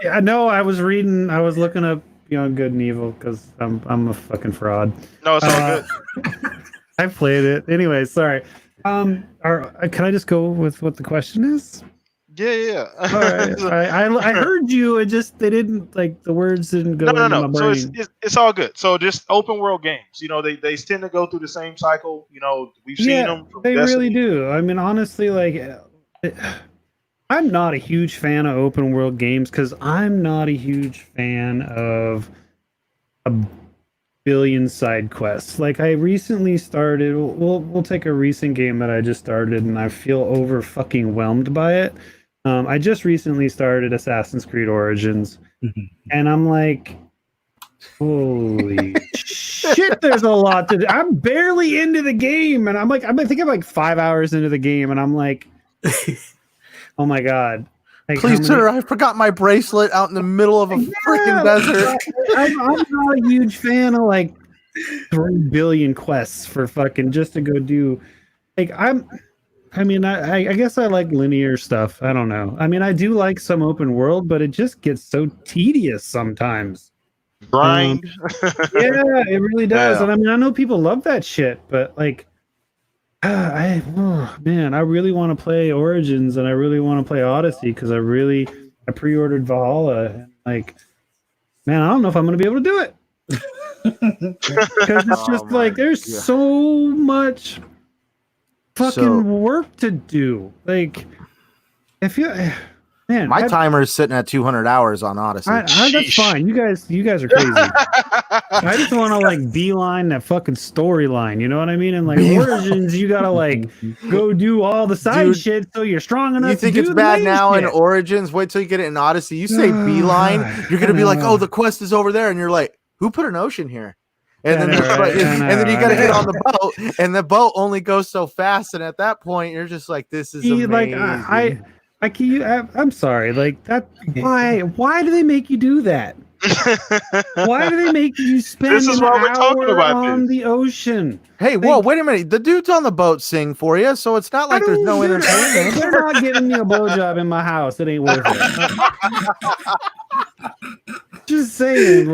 Yeah, no, I was looking up, good and evil because I'm a fucking fraud. No, it's all good. I played it. Anyway, sorry. Can I just go with what the question is? Yeah. All right. I heard you. It just they didn't the words didn't go. No. My brain. So it's all good. So just open world games. They tend to go through the same cycle. We've seen them. From they Destiny. really do. I mean, honestly, I'm not a huge fan of open world games because I'm not a huge fan of a billion side quests. Like, I recently started. We'll take a recent game that I just started, and I feel over fucking whelmed by it. I just recently started Assassin's Creed Origins, and I'm like, holy shit, there's a lot to do. I'm barely into the game, and I think I'm like 5 hours into the game, and I'm like, oh my god. Please, sir, I forgot my bracelet out in the middle of a freaking desert. I'm not a huge fan of 3 billion quests for fucking just to go do. I guess I like linear stuff. I don't know. I mean, I do like some open world, but it just gets so tedious sometimes. Grind. Yeah, it really does. Yeah. And I know people love that shit, but I really want to play Origins and I really want to play Odyssey because I pre-ordered Valhalla. And man, I don't know if I'm going to be able to do it. Because it's just there's so much fucking work to do. If you, man, my timer is sitting at 200 hours on Odyssey. That's fine. You guys are crazy. I just want to beeline that fucking storyline. You know what I mean? And Origins, you gotta go do all the side shit so you're strong enough. You think to it's do bad the now shit. in Origins? Wait till you get it in Odyssey. You say beeline, you're gonna be like, oh, the quest is over there, and you're like, who put an ocean here? And then, then you got to get on the boat, and the boat only goes so fast. And at that point, you're just like, "This is amazing." I'm sorry. That. Why do they make you do that? Why do they make you spend an hour on the ocean? Hey, whoa! Wait a minute. The dudes on the boat sing for you, so it's not like there's no entertainment. They're not giving me a blowjob in my house. It ain't worth it. Just saying,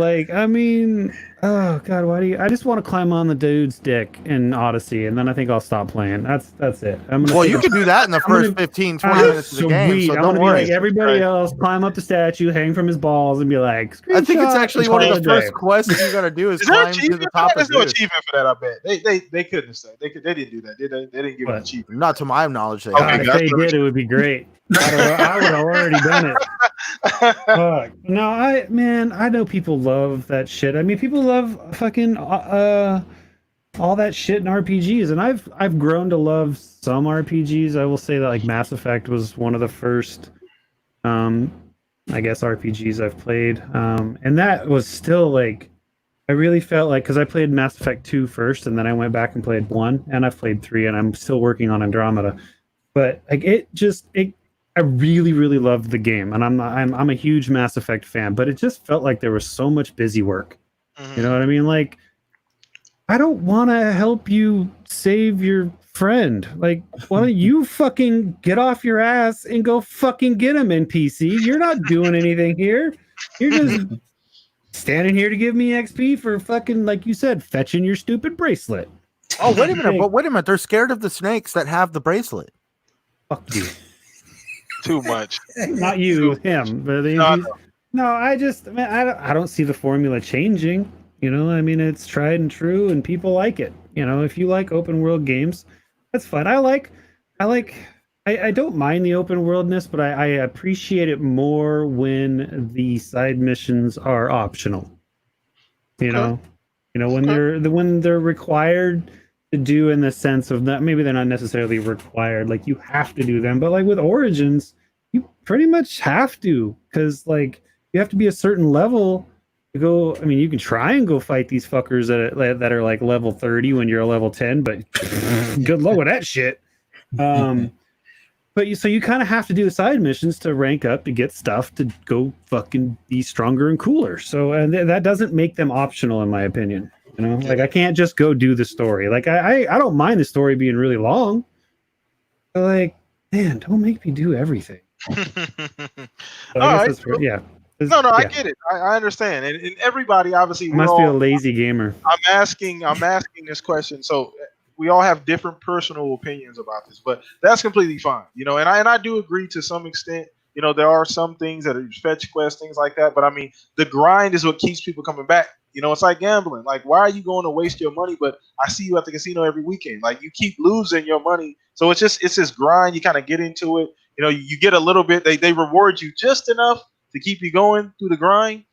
oh god, why do you? I just want to climb on the dude's dick in Odyssey, and then I think I'll stop playing. That's it. You can do that in the first 15, 20 minutes of the game. So don't worry. Be like everybody else, climb up the statue, hang from his balls, and be like. I think it's actually one of the first quests you got to do is climb to the top of There's no achievement for that. I bet they couldn't say they didn't do that. They didn't give an achievement. Not to my knowledge. If they did, it would be great. I would have already done it. No, I know people love that shit. I mean, people love fucking all that shit in RPGs, and I've grown to love some RPGs. I will say that like Mass Effect was one of the first, I guess RPGs I've played, and that was still like I really felt like because I played Mass Effect 2 first, and then I went back and played 1, and I've played 3, and I'm still working on Andromeda. But like I really really loved the game, and I'm a huge Mass Effect fan. But it just felt like there was so much busy work. You know what I mean? Like I don't want to help you save your friend. Like, why don't you fucking get off your ass and go fucking get him, NPC? You're not doing anything here. You're just standing here to give me XP for fucking, like you said, fetching your stupid bracelet. Oh, wait a minute. But wait a minute. They're scared of the snakes that have the bracelet. Fuck you. Too much. Not you, him. But no, I just, man, I don't see the formula changing. You know, I mean, it's tried and true, and people like it. You know, if you like open world games, that's fine. I don't mind the open worldness, but I appreciate it more when the side missions are optional. You know, when they're required to do in the sense of that maybe they're not necessarily required, like you have to do them, but like with Origins, you pretty much have to because like you have to be a certain level to go. I mean, you can try and go fight these fuckers that are like level 30 when you're a level 10, but good luck with that shit. But you kind of have to do the side missions to rank up to get stuff to go fucking be stronger and cooler. So and that doesn't make them optional in my opinion. You know, like I can't just go do the story. Like I don't mind the story being really long. But like, man, don't make me do everything. I get it. I understand, and everybody obviously must be a lazy gamer. I'm asking this question. So we all have different personal opinions about this, but that's completely fine. You know, and I do agree to some extent. You know, there are some things that are fetch quests, things like that. But I mean, the grind is what keeps people coming back. You know, it's like gambling. Like, why are you going to waste your money? But I see you at the casino every weekend. Like, you keep losing your money. So it's this grind. You kind of get into it. You know, you get a little bit. They reward you just enough to keep you going through the grind.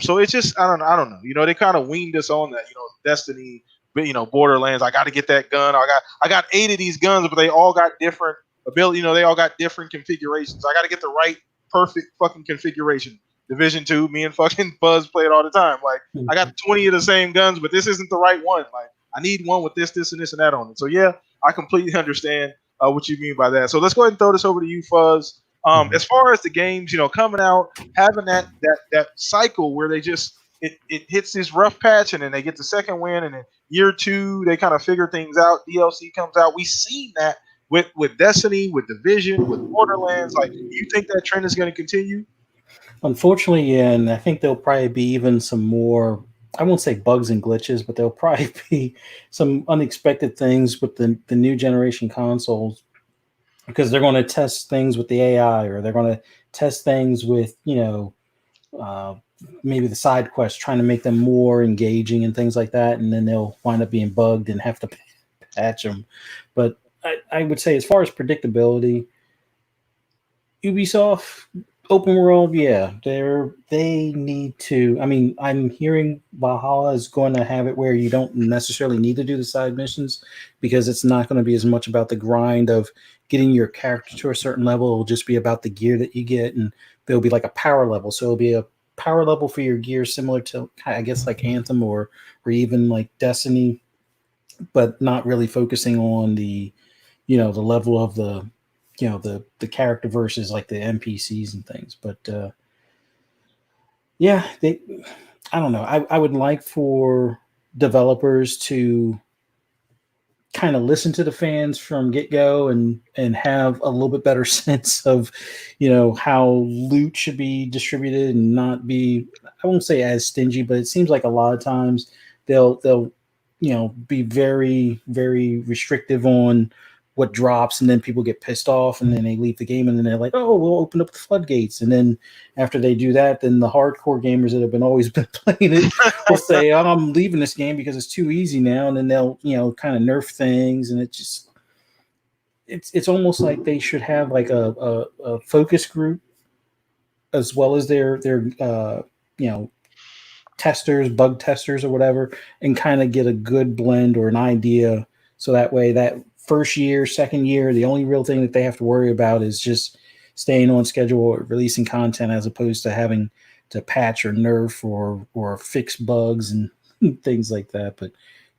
So it's just I don't know. You know, they kind of weaned us on that. You know, Destiny. You know, Borderlands. I got to get that gun. I got 8 of these guns, but they all got different ability. You know, they all got different configurations. I got to get the right perfect fucking configuration. Division 2, me and fucking Buzz play it all the time. Like, I got 20 of the same guns, but this isn't the right one. Like, I need one with this, and this, and that on it. So, yeah, I completely understand what you mean by that. So, let's go ahead and throw this over to you, Fuzz. As far as the games, you know, coming out, having that cycle where they just it hits this rough patch and then they get the second win, and then year 2 they kind of figure things out. DLC comes out. We've seen that with Destiny, with Division, with Borderlands. Like, you think that trend is going to continue? Unfortunately, yeah, and I think there'll probably be even some more, I won't say bugs and glitches, but there'll probably be some unexpected things with the new generation consoles, because they're going to test things with the AI, or they're going to test things with, you know, maybe the side quests, trying to make them more engaging and things like that, and then they'll wind up being bugged and have to patch them. But I would say, as far as predictability, Ubisoft open world, yeah, they need to. I mean, I'm hearing Valhalla is going to have it where you don't necessarily need to do the side missions, because it's not going to be as much about the grind of getting your character to a certain level. It'll just be about the gear that you get, and there'll be like a power level. So it'll be a power level for your gear, similar to, I guess, like Anthem or even like Destiny, but not really focusing on the, you know, the level of the, you know, the character versus like the NPCs and things. But yeah, I don't know. I would like for developers to kind of listen to the fans from get-go and have a little bit better sense of, you know, how loot should be distributed and not be, I won't say as stingy, but it seems like a lot of times they'll you know, be very, very restrictive on what drops, and then people get pissed off, and then they leave the game, and then they're like, oh, we'll open up the floodgates. And then after they do that, then the hardcore gamers that have always been playing it will say, oh, I'm leaving this game because it's too easy now. And then they'll, you know, kind of nerf things, and it's almost like they should have like a focus group, as well as their you know, testers, bug testers or whatever, and kind of get a good blend or an idea. So that way, that first year, second year, the only real thing that they have to worry about is just staying on schedule or releasing content, as opposed to having to patch or nerf or fix bugs and things like that. But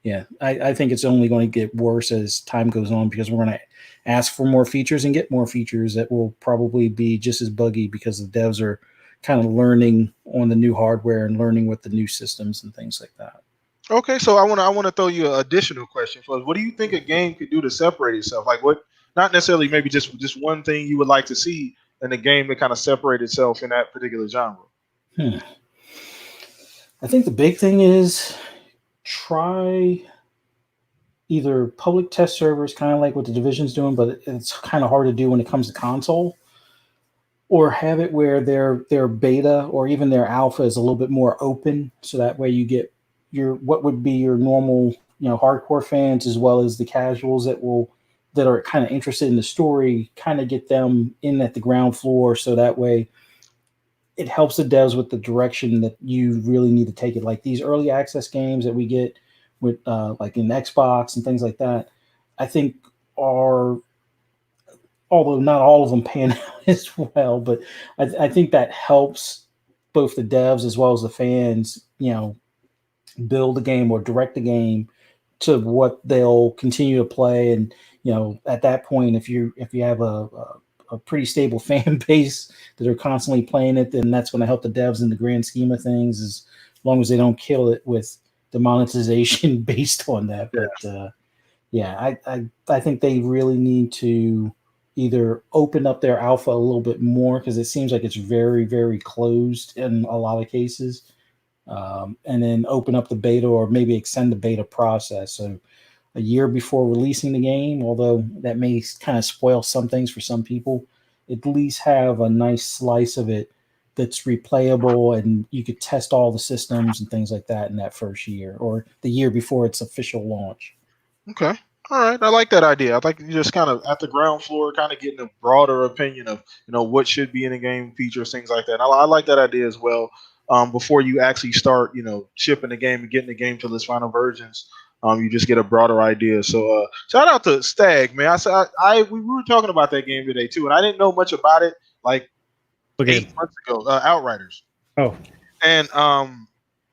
yeah, I think it's only going to get worse as time goes on, because we're going to ask for more features and get more features that will probably be just as buggy, because the devs are kind of learning on the new hardware and learning with the new systems and things like that. Okay, so I want to throw you an additional question first. What do you think a game could do to separate itself? Like what? Not necessarily maybe just one thing you would like to see in a game that kind of separate itself in that particular genre. I think the big thing is try either public test servers, kind of like what the Division's doing, but it's kind of hard to do when it comes to console, or have it where their beta or even their alpha is a little bit more open, so that way you get your what would be your normal, hardcore fans, as well as the casuals that are kind of interested in the story, kind of get them in at the ground floor, so that way it helps the devs with the direction that you really need to take it. Like these early access games that we get with like in Xbox and things like that, I think are, although not all of them pan out as well, but I think that helps both the devs as well as the fans, build the game or direct the game to what they'll continue to play. And at that point, if you have a pretty stable fan base that are constantly playing it, then that's going to help the devs in the grand scheme of things, as long as they don't kill it with the monetization based on that. But I think they really need to either open up their alpha a little bit more, because it seems like it's very, very closed in a lot of cases, and then open up the beta, or maybe extend the beta process. So a year before releasing the game, although that may kind of spoil some things for some people, at least have a nice slice of it that's replayable, and you could test all the systems and things like that in that first year or the year before its official launch. Okay. All right. I like that idea. I like you just kind of at the ground floor, kind of getting a broader opinion of, what should be in a game, features, things like that. I like that idea as well. Before you actually start, shipping the game and getting the game to its final versions, you just get a broader idea. So shout out to Stag, man. We were talking about that game today too, and I didn't know much about it like 8 months ago. Outriders. Oh.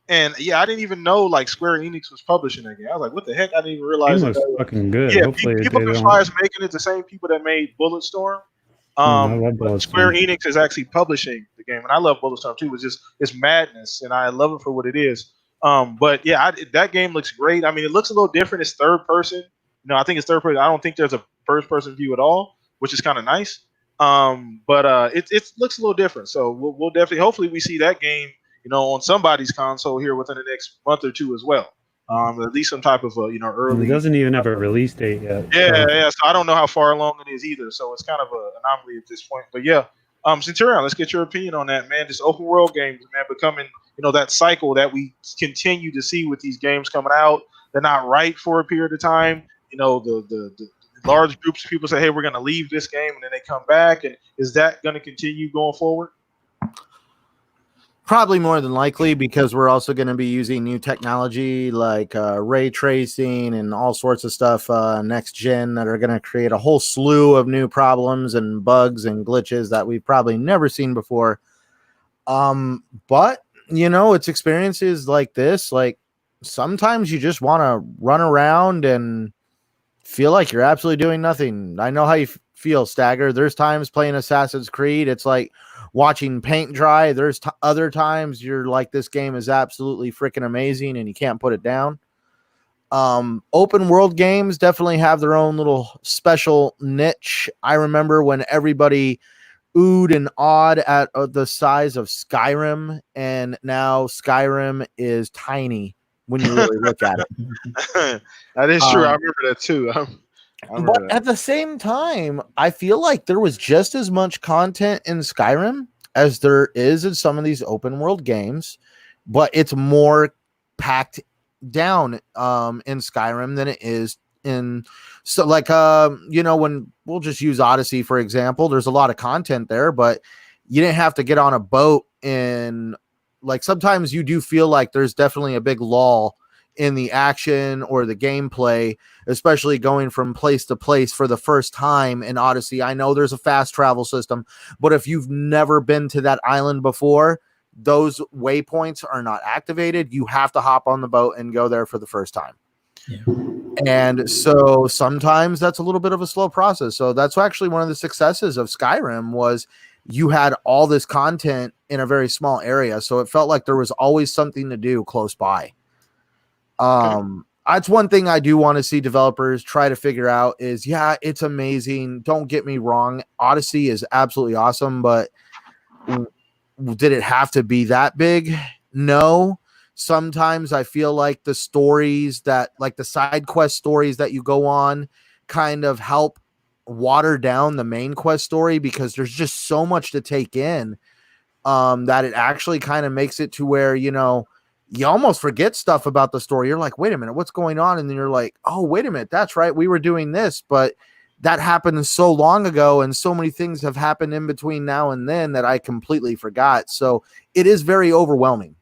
And yeah, I didn't even know like Square Enix was publishing that game. I was like, what the heck? I didn't even realize It looks fucking good. Yeah, Hopefully people can try is making it the same people that made Bulletstorm. I love Bulletstorm. Square Enix is actually publishing the game, and I love Bulletstorm too. It's madness, and I love it for what it is. But yeah, that game looks great. I mean, it looks a little different. It's third person. I think it's third person. I don't think there's a first person view at all, which is kind of nice. But it looks a little different. So we'll definitely, hopefully, we see that game, on somebody's console here within the next month or two as well. At least some type of early. It doesn't even have a release date yet. Yeah. So I don't know how far along it is either. So it's kind of an anomaly at this point. But yeah, Centurion, let's get your opinion on that, man. This open world games, man, becoming that cycle that we continue to see with these games coming out. They're not right for a period of time. The large groups of people say, hey, we're going to leave this game, and then they come back. And is that going to continue going forward? Probably more than likely, because we're also going to be using new technology like ray tracing and all sorts of stuff next gen that are going to create a whole slew of new problems and bugs and glitches that we've probably never seen before. But it's experiences like this. Like sometimes you just want to run around and feel like you're absolutely doing nothing. I know how you feel, Stagger. There's times playing Assassin's Creed, it's like watching paint dry. There's other times you're like, this game is absolutely freaking amazing and you can't put it down. Open world games definitely have their own little special niche. I remember when everybody oohed and awed at the size of Skyrim, and now Skyrim is tiny when you really look at it. That is true. I remember that too. But at the same time, I feel like there was just as much content in Skyrim as there is in some of these open world games, but it's more packed down in Skyrim than it is in. So like, when we'll just use Odyssey, for example, there's a lot of content there, but you didn't have to get on a boat in like sometimes you do feel like there's definitely a big lull in the action or the gameplay, especially going from place to place for the first time in Odyssey. I know there's a fast travel system, but if you've never been to that island before, those waypoints are not activated. You have to hop on the boat and go there for the first time. Yeah. And so sometimes that's a little bit of a slow process. So that's actually one of the successes of Skyrim was you had all this content in a very small area. So it felt like there was always something to do close by. That's one thing I do want to see developers try to figure out is, yeah, it's amazing. Don't get me wrong. Odyssey is absolutely awesome, but did it have to be that big? No. Sometimes I feel like the stories that, like the side quest stories that you go on, kind of help water down the main quest story because there's just so much to take in that it actually kind of makes it to where, you know, you almost forget stuff about the story. You're like, wait a minute, what's going on? And then you're like, oh, wait a minute, that's right, we were doing this, but that happened so long ago, and so many things have happened in between now and then that I completely forgot. So it is very overwhelming.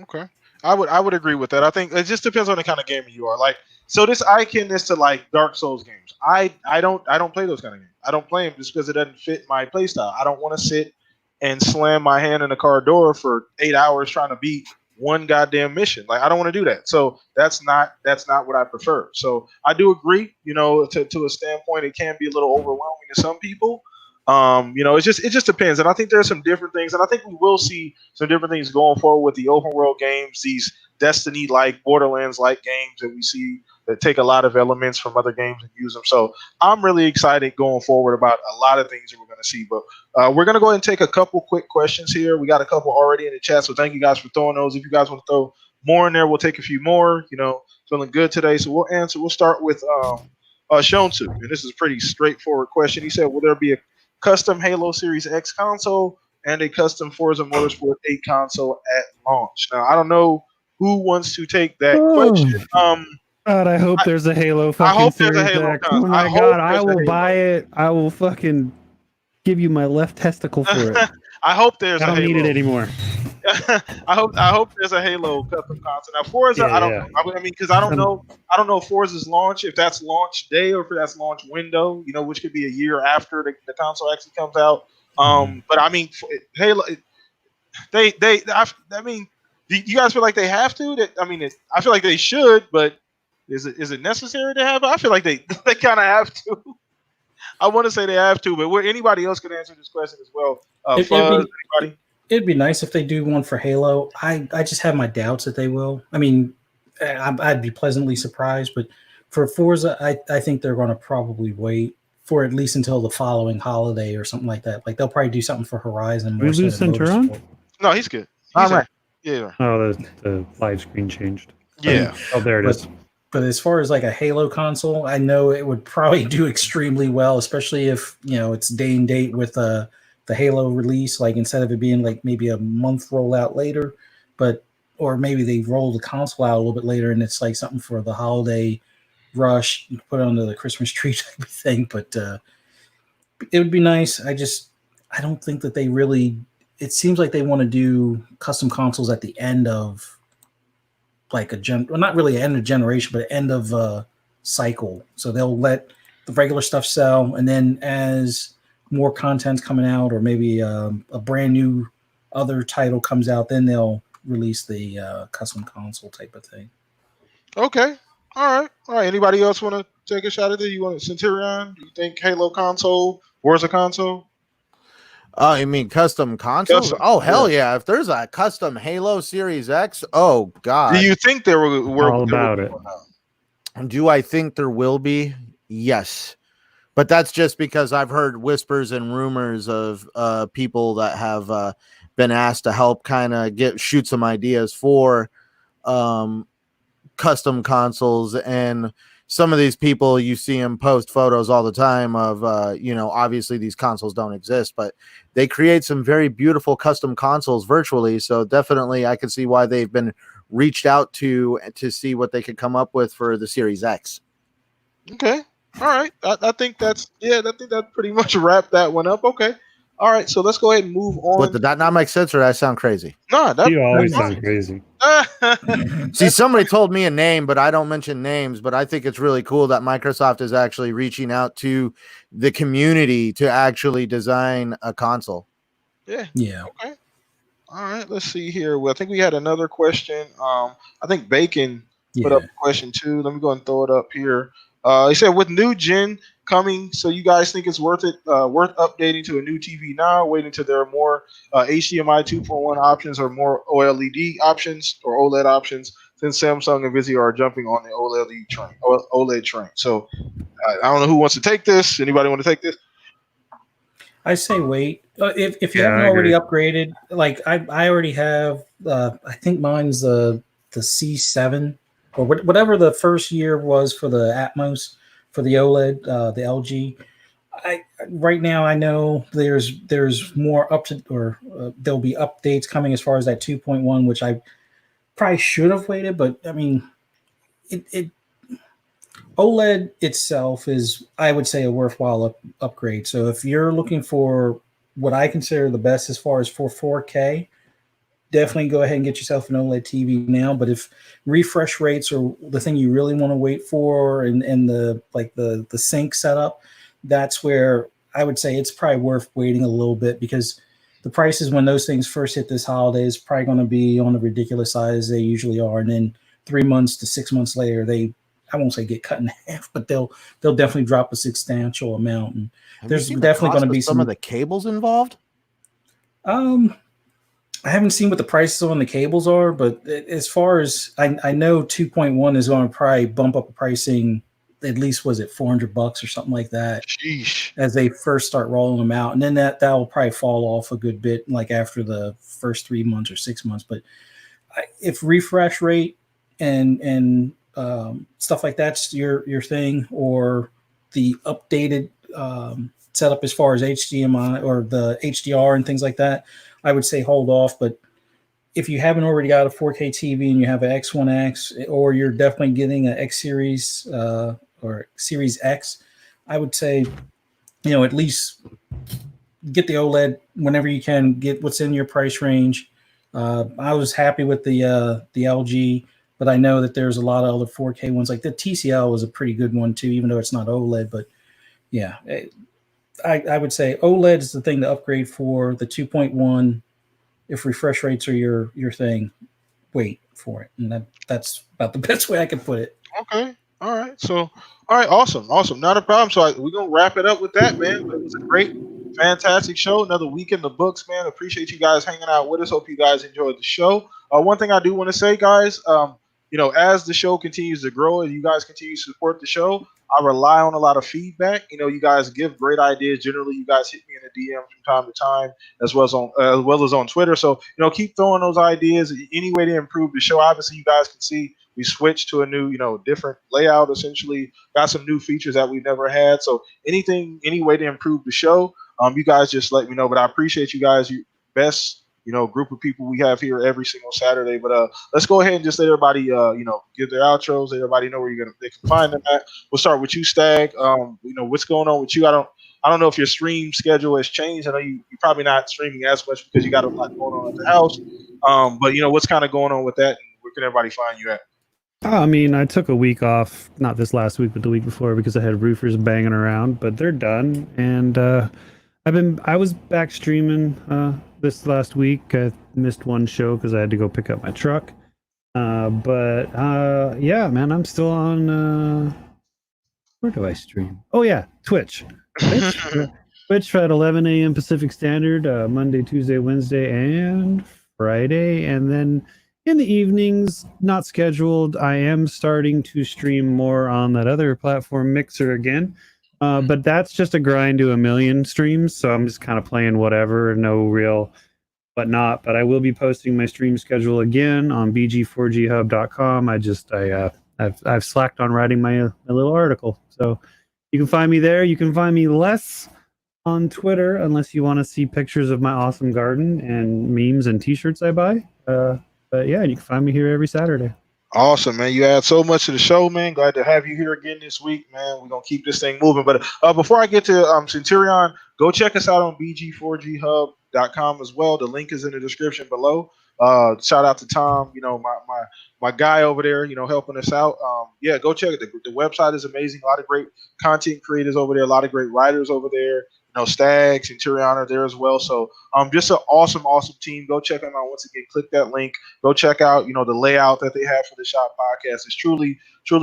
Okay, I would agree with that. I think it just depends on the kind of gamer you are. Like, so this iconness to like Dark Souls games. I don't play those kind of games. I don't play them just because it doesn't fit my play style. I don't want to sit and slam my hand in a car door for 8 hours trying to beat one goddamn mission. Like, I don't want to do that. So that's not what I prefer. So I do agree, you know, to a standpoint, it can be a little overwhelming to some people. You know, it just depends. And I think there's some different things, and I think we will see some different things going forward with the open world games, these Destiny like Borderlands like games that we see that take a lot of elements from other games and use them. So I'm really excited going forward about a lot of things that we're going to see. But we're going to go ahead and take a couple quick questions here. We got a couple already in the chat, so thank you guys for throwing those. If you guys want to throw more in there, we'll take a few more. You know, feeling good today, so we'll answer. We'll start with Shonsu, and this is a pretty straightforward question. He said, will there be a custom Halo Series X console and a custom Forza Motorsport 8 console at launch? Now, I don't know who wants to take that question. God, I hope there's a Halo fucking I hope Series there's a Halo X. console. Oh my I hope God, I there's a will Halo. buy it. I will fucking give you my left testicle for it. I hope there's I a don't Halo. need it anymore. I hope there's a Halo custom console. Now Forza, Yeah, I don't yeah. know. I mean, because I don't know Forza's launch, if that's launch day or if that's launch window, you know, which could be a year after the console actually comes out. But I mean, Halo, I mean, do you guys feel like they have to? I feel like they should, but is it necessary to have it? I feel like they kind of have to. I want to say they have to, but anybody else can answer this question as well. Fuzz, anybody? It'd be nice if they do one for Halo. I just have my doubts that they will. I mean, I'd be pleasantly surprised, but for Forza, I think they're going to probably wait for at least until the following holiday or something like that. Like they'll probably do something for Horizon. We lose Centurion? No, he's good. All right. Yeah. Oh, the live screen changed. Yeah. Oh, there it is. But as far as like a Halo console, I know it would probably do extremely well, especially if, you know, it's day and date with the Halo release, like instead of it being like maybe a month rollout later, or maybe they roll the console out a little bit later and it's like something for the holiday rush, you put it under the Christmas tree type of thing. But it would be nice. I don't think that they really, it seems like they want to do custom consoles at the end of like well, not really end of generation, but end of cycle. So they'll let the regular stuff sell, and then as more content's coming out, or maybe a brand new other title comes out, then they'll release the custom console type of thing. Okay. All right. Anybody else want to take a shot at it? You want Centurion? Do you think Halo console? Forza console? Oh, you mean custom consoles? Custom, Oh, hell yeah. If there's a custom Halo Series X, oh, God. Do you think there were all about it? Do I think there will be? Yes. But that's just because I've heard whispers and rumors of people that have been asked to help kind of shoot some ideas for custom consoles. And some of these people, you see them post photos all the time of, obviously these consoles don't exist, but they create some very beautiful custom consoles virtually. So definitely I can see why they've been reached out to see what they could come up with for the Series X. Okay. All right. I think that pretty much wrapped that one up. Okay. All right, so let's go ahead and move on. But did that not make sense, or did I sound crazy? No, You always that's sound crazy. See, somebody told me a name, but I don't mention names. But I think it's really cool that Microsoft is actually reaching out to the community to actually design a console. Yeah. Yeah. Okay. All right. Let's see here. Well, I think we had another question. I think Bacon put up Yeah. a question too. Let me go and throw it up here. He said, with new gen coming, so you guys think it's worth updating to a new TV now, waiting until there are more HDMI 2.1 options or more OLED options or OLED options, since Samsung and Vizio are jumping on the OLED train. So I don't know who wants to take this. Anybody want to take this? I say wait. If you Yeah, haven't I already agree. upgraded, like I already have. I think mine's the C7 or whatever the first year was for the Atmos for the OLED, the LG. I right now I know there's more up to or there'll be updates coming as far as that 2.1, which I probably should have waited, but I mean it OLED itself is, I would say, a worthwhile upgrade. So if you're looking for what I consider the best as far as for 4K, definitely go ahead and get yourself an OLED TV now. But if refresh rates are the thing you really want to wait for, and the sync setup, that's where I would say it's probably worth waiting a little bit, because the prices when those things first hit this holiday is probably going to be on the ridiculous side as they usually are, and then 3 months to 6 months later, I won't say get cut in half, but they'll definitely drop a substantial amount. And Have there's you seen definitely going to be some of the cables involved? I haven't seen what the prices on the cables are, but as far as I know, 2.1 is going to probably bump up the pricing. At least was it $400 or something like that Sheesh. as they first start rolling them out, and then that will probably fall off a good bit, like after the first 3 months or 6 months. But if refresh rate and stuff like that's your thing, or the updated setup as far as HDMI or the HDR and things like that, I would say hold off. But if you haven't already got a 4K TV and you have an X1X, or you're definitely getting an X Series or Series X, I would say, at least get the OLED whenever you can, get what's in your price range. I was happy with the LG, but I know that there's a lot of other 4K ones. Like the TCL was a pretty good one too, even though it's not OLED. But yeah, I would say OLED is the thing to upgrade for. The 2.1, if refresh rates are your thing, wait for it. And that's about the best way I can put it. Okay. All right. So, all right. Awesome. Awesome. Not a problem. So we're going to wrap it up with that, man. It was a great, fantastic show. Another week in the books, man. Appreciate you guys hanging out with us. Hope you guys enjoyed the show. One thing I do want to say, guys, as the show continues to grow and you guys continue to support the show, I rely on a lot of feedback. You guys give great ideas. Generally, you guys hit me in the DM from time to time, as well as on Twitter. So, keep throwing those ideas. Any way to improve the show. Obviously, you guys can see we switched to a new, different layout. Essentially, got some new features that we've never had. So, any way to improve the show, you guys just let me know. But I appreciate you guys. You best. Group of people we have here every single Saturday. But let's go ahead and just let everybody, give their outros. Let everybody know where they can find them at. We'll start with you, Stag. What's going on with you? I don't know if your stream schedule has changed. I know you're probably not streaming as much because you got a lot going on at the house. But what's kind of going on with that, and where can everybody find you at? I mean, I took a week off, not this last week, but the week before, because I had roofers banging around, but they're done. And I was back streaming this last week. I missed one show because I had to go pick up my truck. But yeah, man, I'm still on. Where do I stream? Oh yeah, Twitch. Twitch at 11 a.m. Pacific Standard, Monday, Tuesday, Wednesday, and Friday, and then in the evenings, not scheduled. I am starting to stream more on that other platform, Mixer, again. But that's just a grind to 1,000,000 streams, so I'm just kind of playing whatever, no real whatnot. But I will be posting my stream schedule again on bg4ghub.com. I've slacked on writing my little article, so you can find me there. You can find me less on Twitter unless you want to see pictures of my awesome garden and memes and T-shirts I buy. But yeah, you can find me here every Saturday. Awesome, man. You add so much to the show, man. Glad to have you here again this week, man. We're going to keep this thing moving. But before I get to Centurion, Go check us out on bg4ghub.com as well. The link is in the description below. Shout out to Tom, my guy over there, helping us out. Yeah, go check it. The website is amazing. A lot of great content creators over there. A lot of great writers over there. Stag, Centurion are there as well. So just an awesome team. Go check them out. Once again, click that link. Go check out, the layout that they have for the Shop Podcast. It's truly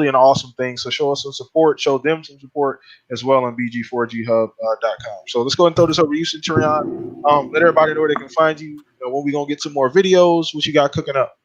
an awesome thing. So show us some support. Show them some support as well on bg4ghub.com. So let's go ahead and throw this over to you, Centurion. Let everybody know where they can find you. When we going to get some more videos, what you got cooking up?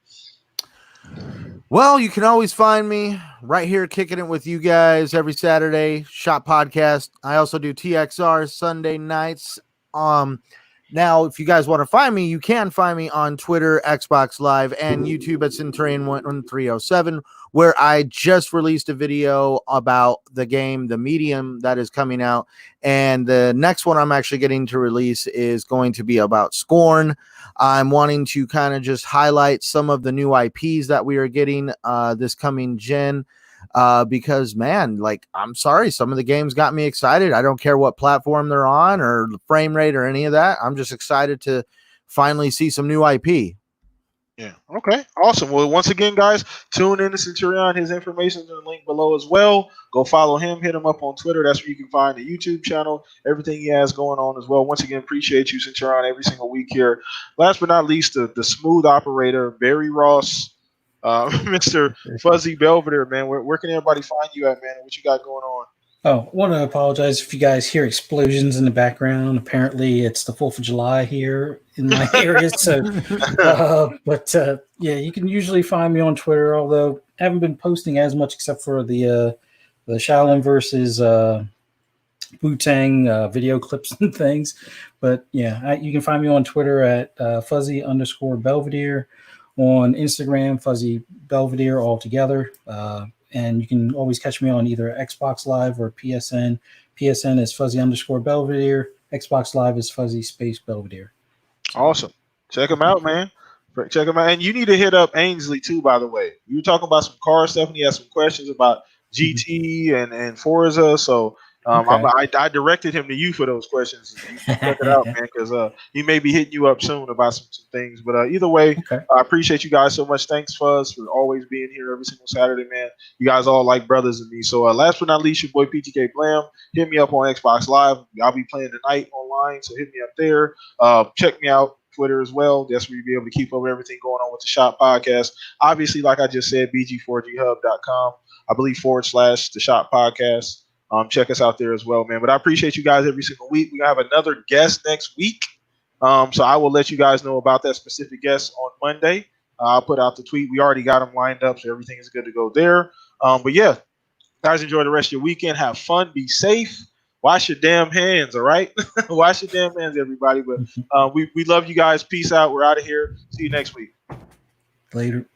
Well, you can always find me right here kicking it with you guys every Saturday, Shop Podcast. I also do TXR Sunday nights. Now, if you guys want to find me, you can find me on Twitter, Xbox Live, and YouTube at Centurion1307, where I just released a video about the game, The Medium, that is coming out. And the next one I'm actually getting to release is going to be about Scorn. I'm wanting to kind of just highlight some of the new IPs that we are getting this coming gen. Because, man, I'm sorry, some of the games got me excited. I don't care what platform they're on or the frame rate or any of that. I'm just excited to finally see some new IP. Yeah. Okay. Awesome. Well, once again, guys, tune in to Centurion. His information is in the link below as well. Go follow him. Hit him up on Twitter. That's where you can find the YouTube channel, everything he has going on as well. Once again, appreciate you, Centurion, every single week here. Last but not least, the smooth operator, Barry Ross, Mr. Fuzzy Belvedere, man. Where can everybody find you at, man? What you got going on? Oh, want to apologize if you guys hear explosions in the background. Apparently, it's the 4th of July here in my area. So, yeah, you can usually find me on Twitter, although I haven't been posting as much except for the Shaolin versus Wu-Tang video clips and things. But yeah, you can find me on Twitter at Fuzzy_Belvedere, on Instagram, Fuzzy Belvedere altogether. And you can always catch me on either Xbox Live or PSN. PSN is Fuzzy_Belvedere. Xbox Live is Fuzzy Space Belvedere. Awesome. Check them out, man. Check them out. And you need to hit up Ainsley, too, by the way. You were talking about some car stuff, and he had some questions about GT and Forza. So Okay. I directed him to you for those questions. You can check it out, man, because he may be hitting you up soon about some things. But either way, Okay. I appreciate you guys so much. Thanks, Fuzz, for always being here every single Saturday, man. You guys all like brothers and me. So last but not least, your boy PTK Blam. Hit me up on Xbox Live. I'll be playing tonight online, so hit me up there. Check me out. Twitter as well. That's where you'll be able to keep up with everything going on with the Shop Podcast. Obviously, like I just said, bg4ghub.com. I believe / the Shop Podcast. Check us out there as well, man. But I appreciate you guys every single week. We're going to have another guest next week. So I will let you guys know about that specific guest on Monday. I'll put out the tweet. We already got them lined up, so everything is good to go there. But yeah, guys, enjoy the rest of your weekend. Have fun. Be safe. Wash your damn hands, all right? Wash your damn hands, everybody. But we love you guys. Peace out. We're out of here. See you next week. Later.